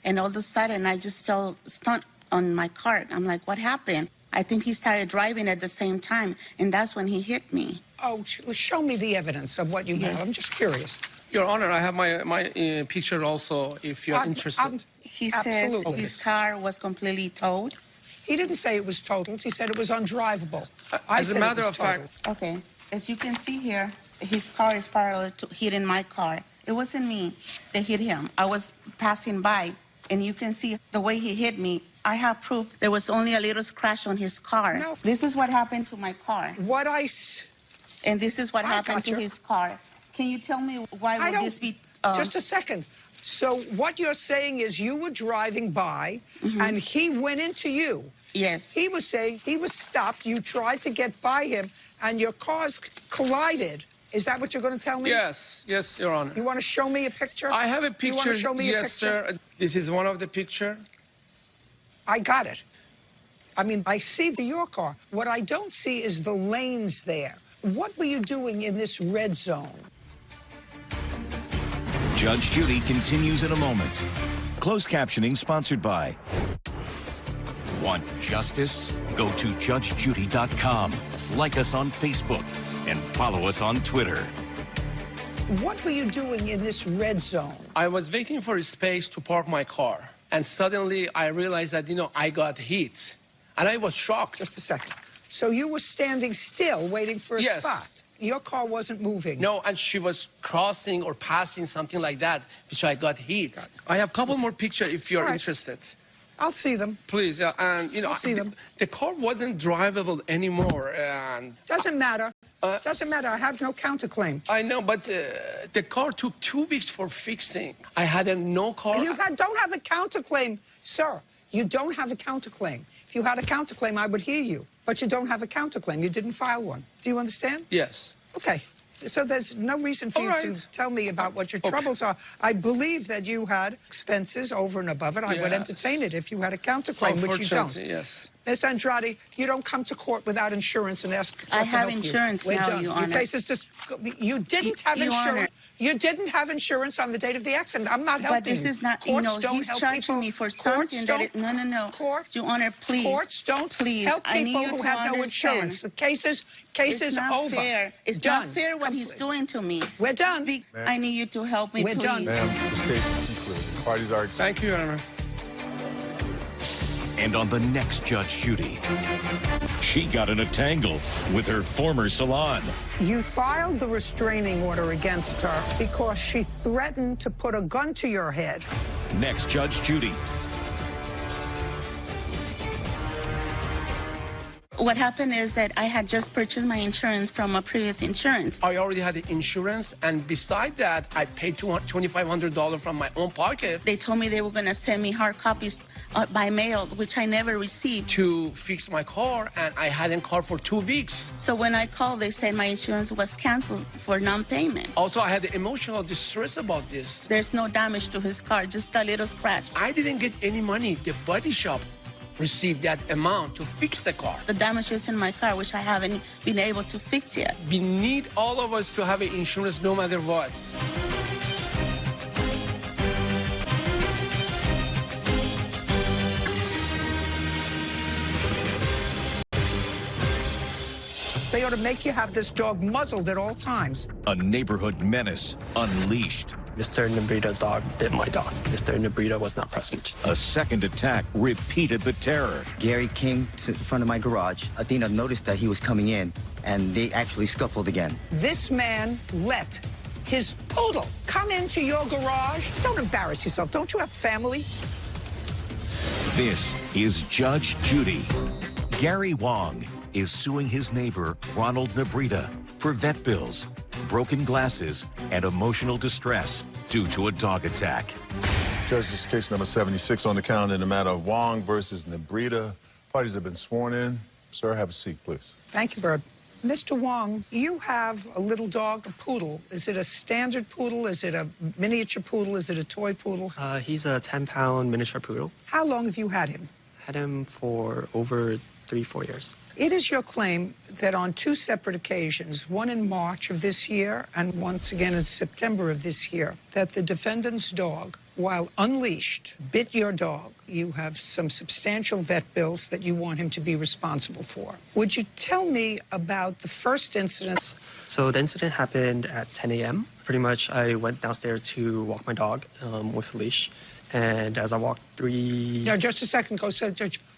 and all of a sudden I just felt stunned on my cart. I'm like, what happened? I think he started driving at the same time, and that's when he hit me. Oh, show me the evidence of what you have. I'm just curious. Your Honor, I have my picture also, if you're interested. He says his car was completely towed. He didn't say it was totaled. He said it was undrivable. As a matter of fact... Okay. As you can see here, his car is parallel to hitting my car. It wasn't me that hit him. I was passing by, and you can see the way he hit me. I have proof there was only a little scratch on his car. No. This is what happened to my car. And this is what happened to his car. Can you tell me why would this be... Just a second. So what you're saying is you were driving by, and he went into you. Yes. He was saying he was stopped. You tried to get by him, and your cars collided. Is that what you're going to tell me? Yes, Your Honor. You want to show me a picture? I have a picture. You want to show me a picture? Yes, sir. This is one of the picture. I got it. I mean, I see your car. What I don't see is the lanes there. What were you doing in this red zone? Judge Judy continues in a moment. Closed captioning sponsored by... Want justice? Go to judgejudy.com. Like us on Facebook and follow us on Twitter. What were you doing in this red zone? I was waiting for a space to park my car. And suddenly I realized that, I got hit. And I was shocked. Just a second. So you were standing still waiting for a spot? Your car wasn't moving? No, and she was crossing or passing, something like that, which I got hit. I have a couple more pictures if you're interested. I'll see them. Please, and I'll see them. The car wasn't drivable anymore, and doesn't matter. Doesn't matter. I have no counterclaim. I know, but the car took 2 weeks for fixing. I had no car. You don't have a counterclaim, sir. You don't have a counterclaim. If you had a counterclaim, I would hear you. But you don't have a counterclaim. You didn't file one. Do you understand? Yes. Okay. So there's no reason for you to tell me about what your troubles are. I believe that you had expenses over and above it. I would entertain it if you had a counterclaim, which you don't. Yes. Ms. Andrade, you don't come to court without insurance and ask I have insurance now, Your Honor. Your case is just... You didn't have insurance. You didn't have insurance on the date of the accident. I'm not helping you. But this is not, Courts don't he's help charging people. me for something that it... No. Court, Your Honor, please. Courts don't please, help I need people you who to have no understand. insurance. The case is over. Fair. It's done. not fair what he's doing to me. We're done. I need you to help me, We're please. done. Ma'am, this case is concluded. Parties are excused. Thank you, Your Honor. And on the next Judge Judy, she got in a tangle with her former salon. You filed the restraining order against her because she threatened to put a gun to your head. Next Judge Judy. What happened is that I had just purchased my insurance from a previous insurance. I already had the insurance, and beside that, I paid $2,500 from my own pocket. They told me they were going to send me hard copies by mail, which I never received. To fix my car, and I hadn't called for 2 weeks. So when I called, they said my insurance was canceled for non-payment. Also, I had emotional distress about this. There's no damage to his car, just a little scratch. I didn't get any money. The body shop received that amount to fix the car. The damage is in my car, which I haven't been able to fix yet. We need all of us to have an insurance no matter what. They ought to make you have this dog muzzled at all times. A neighborhood menace unleashed. Mr. Nebrita's dog bit my dog. Mr. Nebrita was not present. A second attack repeated the terror. Gary came to the front of my garage. Athena noticed that he was coming in, and they actually scuffled again. This man let his poodle come into your garage. Don't embarrass yourself. Don't you have family? This is Judge Judy. Gary Wong is suing his neighbor, Ronald Nebrita, for vet bills, broken glasses, and emotional distress due to a dog attack. Judge, this is case number 76 on the calendar in the matter of Wong versus Nebrita. Parties have been sworn in. Sir, have a seat, please. Thank you, Bird. Mr. Wong, you have a little dog, a poodle. Is it a standard poodle? Is it a miniature poodle? Is it a toy poodle? He's a 10-pound miniature poodle. How long have you had him? Had him for over 3-4 years. It is your claim that on 2 separate occasions, one in March of this year and once again in September of this year, that the defendant's dog, while unleashed, bit your dog. You have some substantial vet bills that you want him to be responsible for. Would you tell me about the first incident? So the incident happened at 10 a.m. Pretty much I went downstairs to walk my dog with a leash. And as I walked No, just a second.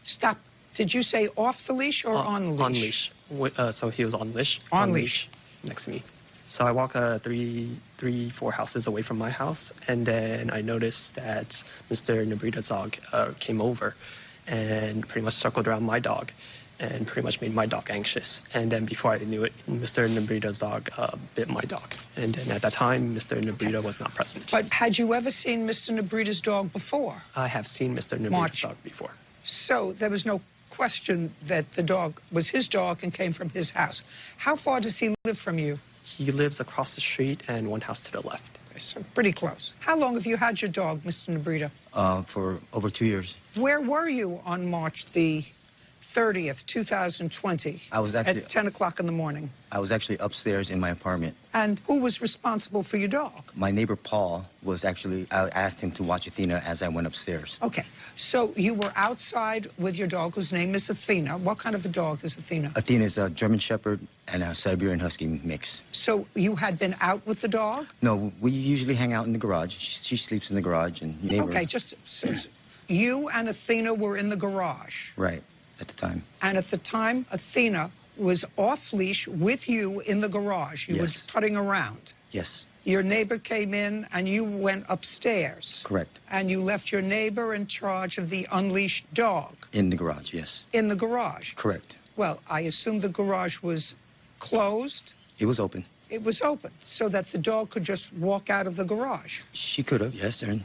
Stop. Did you say off the leash or on the leash? On leash. So he was on leash. On leash. Next to me. So I walk 3-4 houses away from my house, and then I noticed that Mr. Nebrita's dog came over and pretty much circled around my dog and pretty much made my dog anxious. And then before I knew it, Mr. Nebrita's dog bit my dog. And then at that time, Mr. Nebrita was not present. But had you ever seen Mr. Nebrita's dog before? I have seen Mr. Nebrita's dog before. So there was no question that the dog was his dog and came from his house. How far does he live from you? He lives across the street and one house to the left. Okay, so pretty close. How long have you had your dog, Mr. Nebrita? For over 2 years. Where were you on March the 30th, 2020? I was actually at 10 o'clock in the morning. I was actually upstairs in my apartment. And who was responsible for your dog? My neighbor Paul was actually, I asked him to watch Athena as I went upstairs. Okay, so you were outside with your dog whose name is Athena. What kind of a dog is Athena? Athena is a German Shepherd and a Siberian Husky mix. So you had been out with the dog? No, we usually hang out in the garage. She sleeps in the garage. And neighbor. Okay, so you and Athena were in the garage. Right, at the time. And at the time, Athena was off-leash with you in the garage. You were putting around. Yes. Your neighbor came in and you went upstairs. Correct. And you left your neighbor in charge of the unleashed dog. In the garage, yes. In the garage. Correct. Well, I assume the garage was closed. It was open. It was open, so that the dog could just walk out of the garage. She could have, yes, and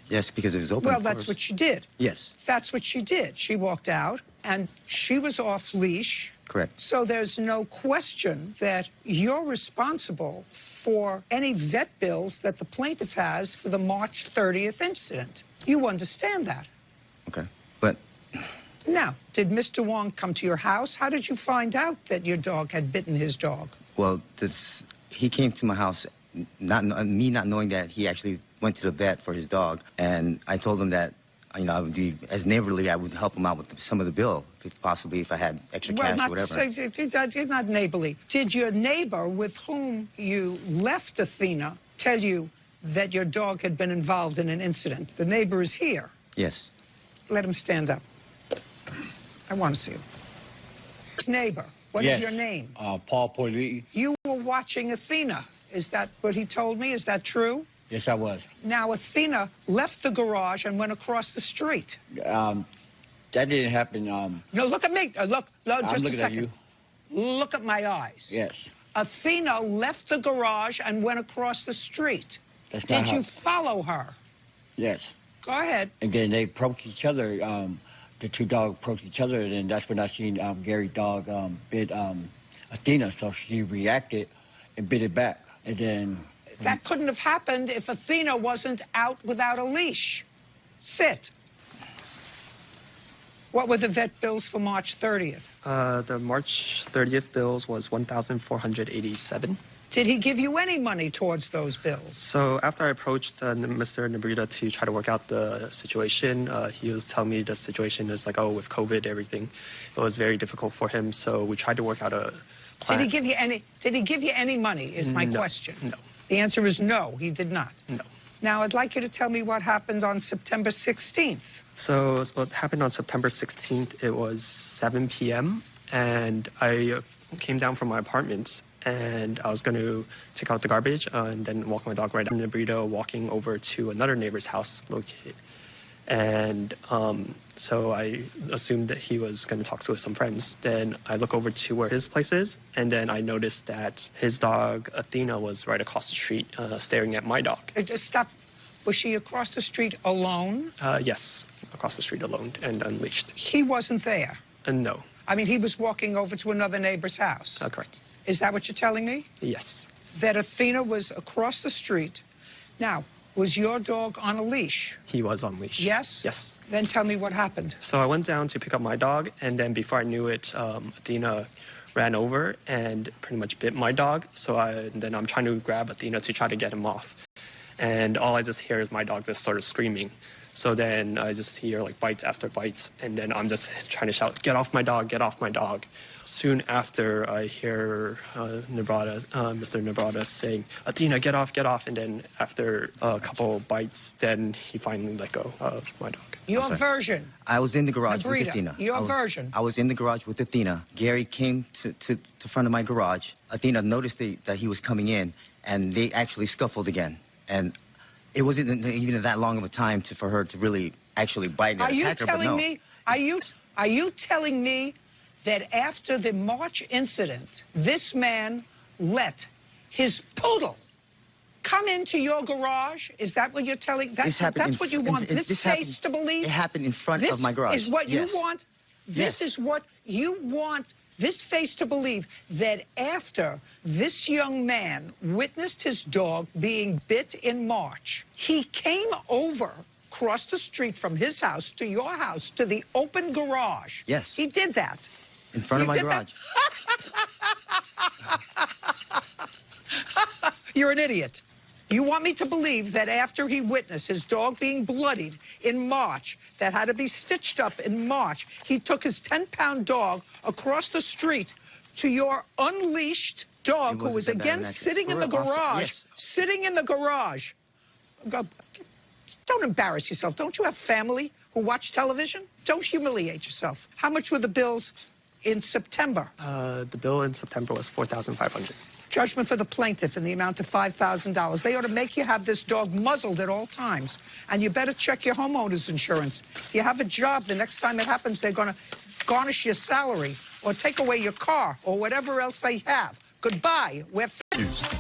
yes, because it was open. Well, that's what she did. Yes. That's what she did. She walked out, and she was off-leash. Correct. So there's no question that you're responsible for any vet bills that the plaintiff has for the March 30th incident. You understand that? Okay, but... Now, did Mr. Wong come to your house? How did you find out that your dog had bitten his dog? Well, he came to my house, me not knowing that he actually went to the vet for his dog, and I told him that, you know, I would be, as neighborly, I would help him out with some of the bill, possibly if I had extra cash or whatever. You're not neighborly. Did your neighbor with whom you left Athena tell you that your dog had been involved in an incident? The neighbor is here. Yes. Let him stand up. I want to see him. His neighbor, what is your name? Paul Poiliti. You were watching Athena. Is that what he told me? Is that true? Yes, I was. Now, Athena left the garage and went across the street. That didn't happen. No, look at me. Look, just I'm a looking second. at you. Look at my eyes. Yes. Athena left the garage and went across the street. That's not Did you follow her? Yes. Go ahead. And then they approached each other. The two dogs approached each other, and then that's when I seen Gary's dog bit Athena. So she reacted and bit it back. And then... That couldn't have happened if Athena wasn't out without a leash. Sit. What were the vet bills for March 30th? The March 30th bills was $1,487. Did he give you any money towards those bills? So after I approached Mr. Nebrita to try to work out the situation, he was telling me the situation is like, oh, with COVID, everything, it was very difficult for him. So we tried to work out a plan. Did he give you any money, is my question. No. The answer is no, he did not. No. Now, I'd like you to tell me what happened on September 16th. So what happened on September 16th, it was 7 p.m., and I came down from my apartment, and I was going to take out the garbage and then walk my dog right out in the burrito, walking over to another neighbor's house located. And so I assumed that he was going to talk to some friends. Then I look over to where his place is, and then I noticed that his dog, Athena, was right across the street staring at my dog. Just stop. Was she across the street alone? Yes, across the street alone and unleashed. He wasn't there? No. I mean, he was walking over to another neighbor's house? Correct. Is that what you're telling me? Yes. That Athena was across the street. Now, Was your dog on a leash? He was on leash. Yes? Yes. Then tell me what happened. So I went down to pick up my dog, and then before I knew it, Athena ran over and pretty much bit my dog. Then I'm trying to grab Athena to try to get him off. And all I just hear is my dog just sort of screaming. So then I just hear like bites after bites, and then I'm just trying to shout, "Get off my dog, get off my dog." Soon after, I hear Mr. Nebrada saying, "Athena, get off, get off." And then after a couple bites, then he finally let go of my dog. Your version. I was in the garage Nebrada, with Athena. Your version. I was in the garage with Athena. Gary came to front of my garage. Athena noticed that he was coming in, and they actually scuffled again. And it wasn't even that long of a time for her to really actually bite and attack her, but no. Are you telling me that after the March incident, this man let his poodle come into your garage? Is that what you're telling? That's what you want this face to believe? It happened in front of my garage. This is what Yes. you want? This is what you want this face to believe, that after this young man witnessed his dog being bit in March, he came over across the street from his house to your house to the open garage. Yes. He did that. In front of my garage. You're an idiot. You want me to believe that after he witnessed his dog being bloodied in March, that had to be stitched up in March, he took his 10-pound dog across the street to your unleashed dog, who was again sitting in the garage. Yes. Sitting in the garage. Don't embarrass yourself. Don't you have family who watch television? Don't humiliate yourself. How much were the bills in September? The bill in September was $4,500. Judgment for the plaintiff in the amount of $5,000. They ought to make you have this dog muzzled at all times. And you better check your homeowner's insurance. If you have a job, the next time it happens, they're going to garnish your salary or take away your car or whatever else they have. Goodbye. We're finished.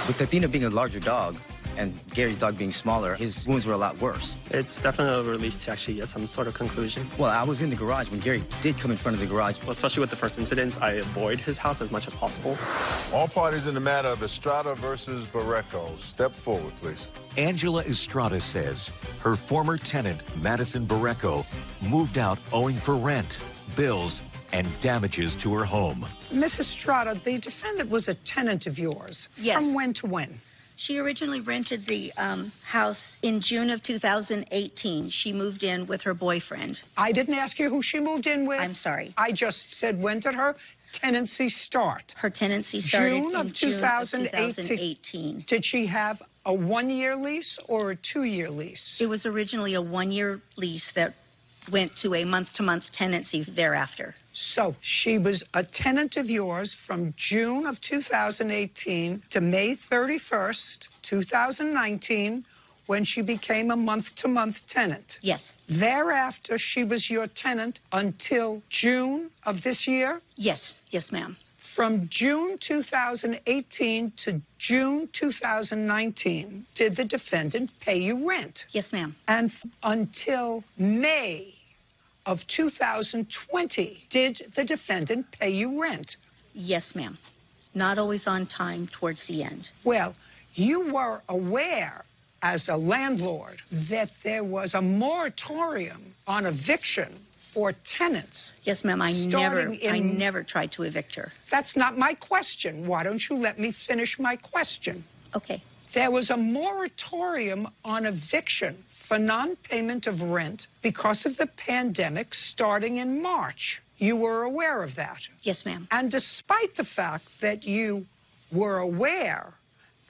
With Athena being a larger dog and Gary's dog being smaller, his wounds were a lot worse. It's definitely a relief to actually get some sort of conclusion. Well, I was in the garage when Gary did come in front of the garage. Well, especially with the first incidents, I avoid his house as much as possible. All parties in the matter of Estrada versus Barreco. Step forward, please. Angela Estrada says her former tenant, Madison Barreco, moved out owing for rent, bills, and damages to her home. Miss Estrada, the defendant was a tenant of yours. Yes. From when to when? She originally rented the house in June of 2018. She moved in with her boyfriend. I didn't ask you who she moved in with. I'm sorry. I just said, when did her tenancy start? Her tenancy started June of 2018. Did she have a one-year lease or a two-year lease? It was originally a one-year lease that went to a month-to-month tenancy thereafter. So she was a tenant of yours from June of 2018 to May 31st, 2019, when she became a month-to-month tenant. Yes. Thereafter, she was your tenant until June of this year? Yes. Yes, ma'am. From June 2018 to June 2019, did the defendant pay you rent? Yes, ma'am. And until May of 2020, did the defendant pay you rent? Yes, ma'am. Not always on time towards the end. Well, you were aware as a landlord that there was a moratorium on eviction for tenants. Yes, ma'am. I never tried to evict her. That's not my question. Why don't you let me finish my question? Okay. There was a moratorium on eviction for non-payment of rent because of the pandemic starting in March. You were aware of that? Yes, ma'am. And despite the fact that you were aware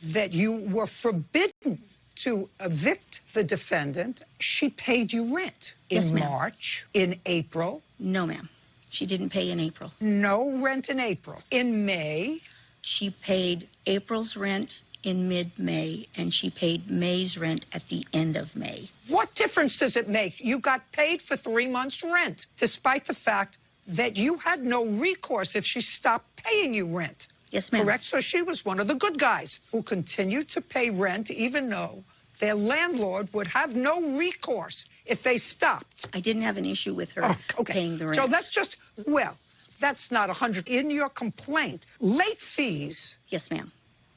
that you were forbidden to evict the defendant, she paid you rent in March, in April. No, ma'am. She didn't pay in April. No rent in April. In May? She paid April's rent in mid-May, and she paid May's rent at the end of May. What difference does it make? You got paid for 3 months' rent, despite the fact that you had no recourse if she stopped paying you rent. Yes, ma'am. Correct? So she was one of the good guys who continued to pay rent even though their landlord would have no recourse if they stopped. I didn't have an issue with her paying the rent. So that's just, well, that's not 100. In your complaint, late fees. Yes, ma'am.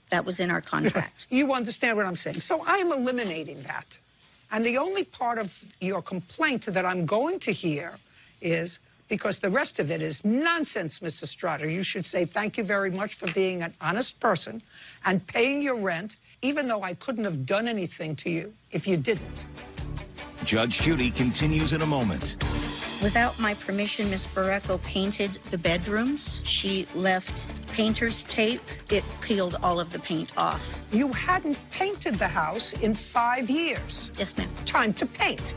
That was in our contract. You understand what I'm saying. So I am eliminating that. And the only part of your complaint that I'm going to hear is, because the rest of it is nonsense, Mr. Strader. You should say thank you very much for being an honest person and paying your rent, even though I couldn't have done anything to you if you didn't. Judge Judy continues in a moment. Without my permission, Miss Barreco painted the bedrooms. She left painter's tape. It peeled all of the paint off. You hadn't painted the house in 5 years. Yes, ma'am. Time to paint.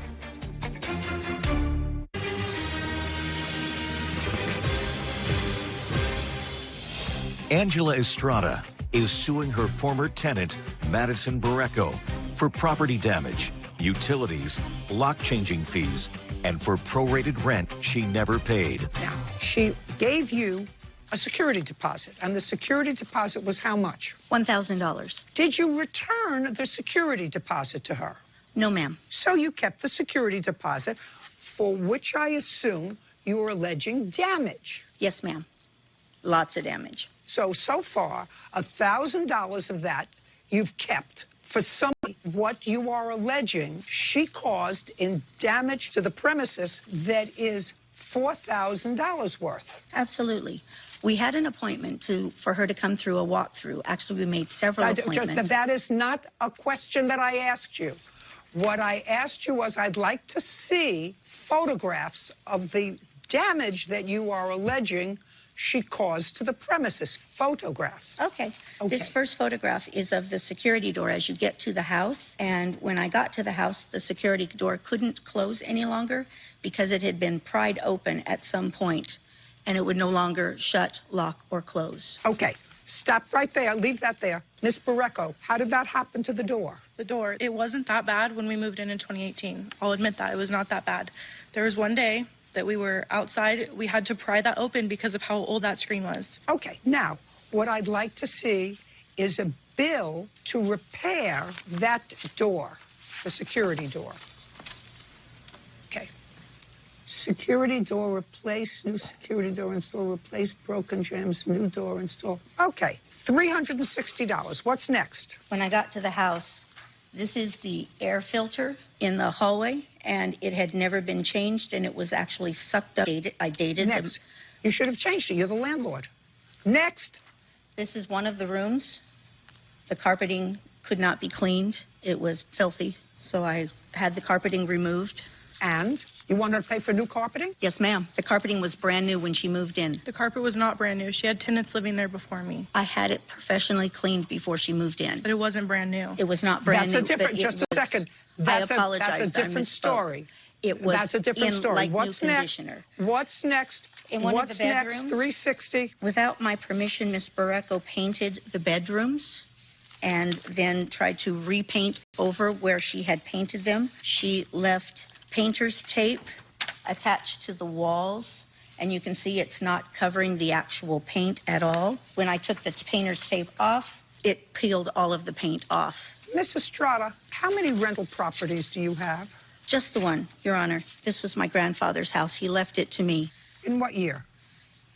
Angela Estrada is suing her former tenant, Madison Barreco, for property damage, utilities, lock-changing fees, and for prorated rent she never paid. Now, she gave you a security deposit, and the security deposit was how much? $1,000. Did you return the security deposit to her? No, ma'am. So you kept the security deposit, for which I assume you were alleging damage. Yes, ma'am. Lots of damage. So far, $1,000 of that you've kept. For somebody, what you are alleging she caused in damage to the premises that is $4,000 worth. Absolutely. We had an appointment for her to come through a walkthrough. Actually, we made several appointments. That is not a question that I asked you. What I asked you was, I'd like to see photographs of the damage that you are alleging she caused to the premises. Photographs. Okay. This first photograph is of the security door as you get to the house. And when I got to the house, the security door couldn't close any longer because it had been pried open at some point, and it would no longer shut, lock, or close. Okay. Stop right there. Leave that there. Miss Barreco, how did that happen to the door? The door, it wasn't that bad when we moved in 2018. I'll admit that. It was not that bad. There was one day that we were outside. We had to pry that open because of how old that screen was. Okay. Now, what I'd like to see is a bill to repair that door, the security door. Okay. Security door replaced, new security door install, replace broken jams, new door install. Okay, $360. What's next? When I got to the house, this is the air filter in the hallway, and it had never been changed, and it was actually sucked up. I dated Next. them. You should have changed it. You're the landlord. Next. This is one of the rooms. The carpeting could not be cleaned. It was filthy, so I had the carpeting removed. And you want her to pay for new carpeting? Yes, ma'am. The carpeting was brand new when she moved in. The carpet was not brand new. She had tenants living there before me. I had it professionally cleaned before she moved in. But it wasn't brand new. It was not brand new. That's a different, just a second. That's I apologize. That's a different story. It was That's a different story. Like What's new next? conditioner. What's next? In one What's of the bedrooms, next? 360. Without my permission, Miss Barreco painted the bedrooms and then tried to repaint over where she had painted them. She left painter's tape attached to the walls, and you can see it's not covering the actual paint at all. When I took the painter's tape off, it peeled all of the paint off. Miss Estrada, how many rental properties do you have? Just the one, Your Honor. This was my grandfather's house. He left it to me. In what year?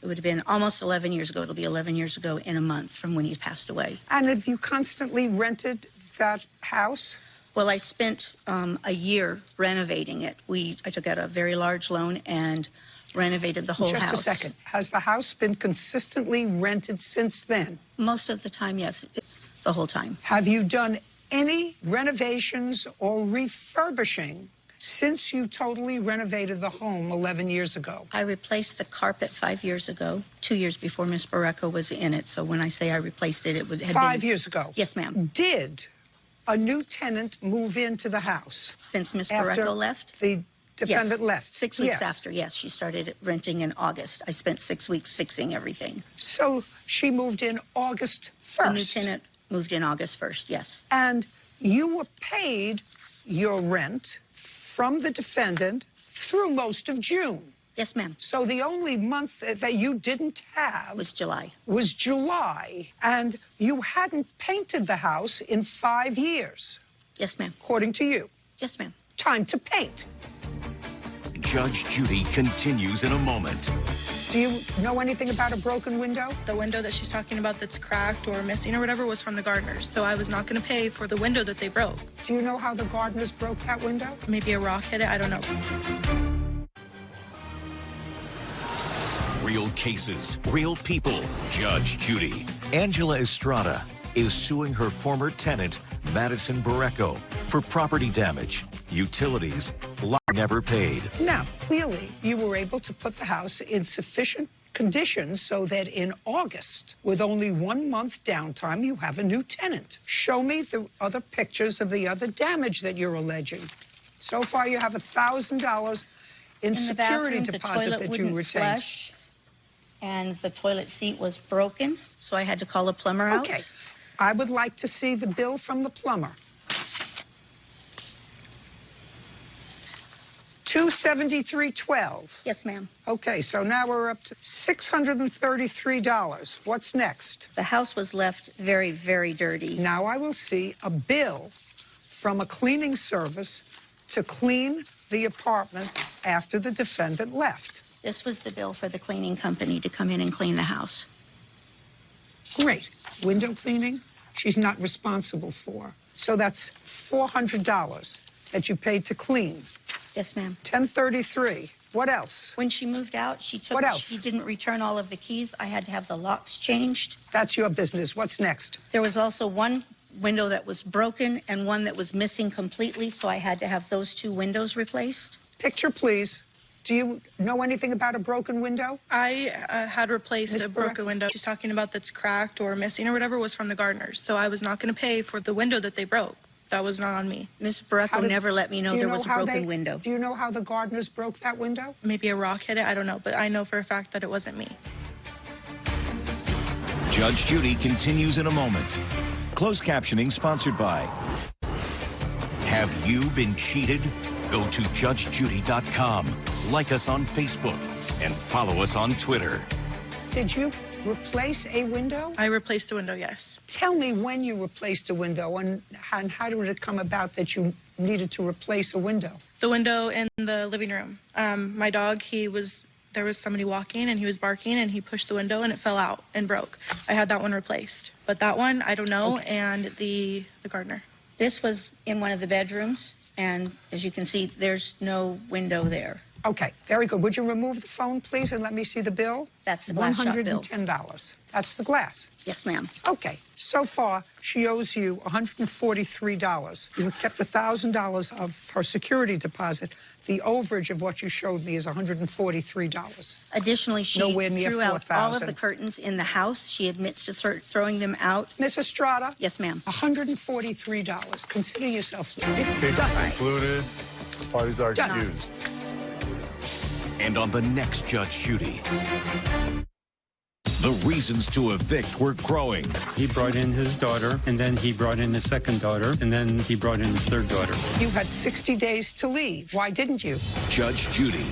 It would have been almost 11 years ago. It'll be 11 years ago in a month from when he passed away. And have you constantly rented that house? Well, I spent a year renovating it. I took out a very large loan and renovated the whole house. Just a second. Has the house been consistently rented since then? Most of the time, yes. The whole time. Have you done any renovations or refurbishing since you totally renovated the home 11 years ago? I replaced the carpet 5 years ago, 2 years before Miss Barreco was in it. So when I say I replaced it, it would have been 5 years ago? Yes, ma'am. Did a new tenant move into the house? Since Miss After Barreco left? The defendant left? 6 weeks after, yes. She started renting in August. I spent 6 weeks fixing everything. So she moved in August 1st? The new tenant moved in August 1st, yes. And you were paid your rent from the defendant through most of June? Yes, ma'am. So the only month that you didn't have was July. Was July. And you hadn't painted the house in 5 years? Yes, ma'am. According to you? Yes, ma'am. Time to paint. Judge Judy continues in a moment. Do you know anything about a broken window? The window that she's talking about that's cracked or missing or whatever was from the gardeners, so I was not going to pay for the window that they broke. Do you know how the gardeners broke that window? Maybe a rock hit it, I don't know. Real cases, real people. Judge Judy. Angela Estrada is suing her former tenant, Madison Barreco, for property damage, utilities, never paid. Now, clearly, you were able to put the house in sufficient conditions so that in August, with only 1 month downtime, you have a new tenant. Show me the other pictures of the other damage that you're alleging. So far, you have $1,000 in security the deposit toilet that wouldn't you retained. flush, and the toilet seat was broken, so I had to call a plumber out. Okay. I would like to see the bill from the plumber. $273.12. Yes, ma'am. Okay, so now we're up to $633. What's next? The house was left very, very dirty. Now I will see a bill from a cleaning service to clean the apartment after the defendant left. This was the bill for the cleaning company to come in and clean the house. Great. Window cleaning, she's not responsible for. So that's $400 that you paid to clean. Yes, ma'am. $1033. What else? When she moved out, she What else? She didn't return all of the keys. I had to have the locks changed. That's your business. What's next? There was also one window that was broken and one that was missing completely, so I had to have those two windows replaced. Picture, please. Do you know anything about a broken window? I had replaced Ms. a broken window she's talking about that's cracked or missing or whatever was from the gardeners, so I was not going to pay for the window that they broke. That was not on me. Ms. Barreco never let me know there was a broken window. Do you know how the gardeners broke that window? Maybe a rock hit it, I don't know, but I know for a fact that it wasn't me. Judge Judy continues in a moment. Closed captioning sponsored by. Have you been cheated? Go to judgejudy.com. Like us on Facebook and follow us on Twitter. Did you replace a window? I replaced a window, yes. Tell me when you replaced a window and how did it come about that you needed to replace a window? The window in the living room. My dog, there was somebody walking and he was barking and he pushed the window and it fell out and broke. I had that one replaced. But that one, I don't know, okay. And the gardener. This was in one of the bedrooms, and as you can see, there's no window there. Okay, very good. Would you remove the phone, please, and let me see the bill? That's the glass shop bill. $110. That's the glass. Yes, ma'am. Okay. So far, she owes you $143. You kept $1,000 of her security deposit. The overage of what you showed me is $143. Additionally, she Nowhere near threw out $4,000. all of the curtains in the house. She admits to throwing them out. Miss Estrada? Yes, ma'am. $143. Consider yourself. Cases concluded. Parties are excused. And on the next Judge Judy, the reasons to evict were growing. He brought in his daughter, and then he brought in his second daughter, and then he brought in his third daughter. You had 60 days to leave. Why didn't you? Judge Judy.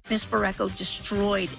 Ms. Barreco destroyed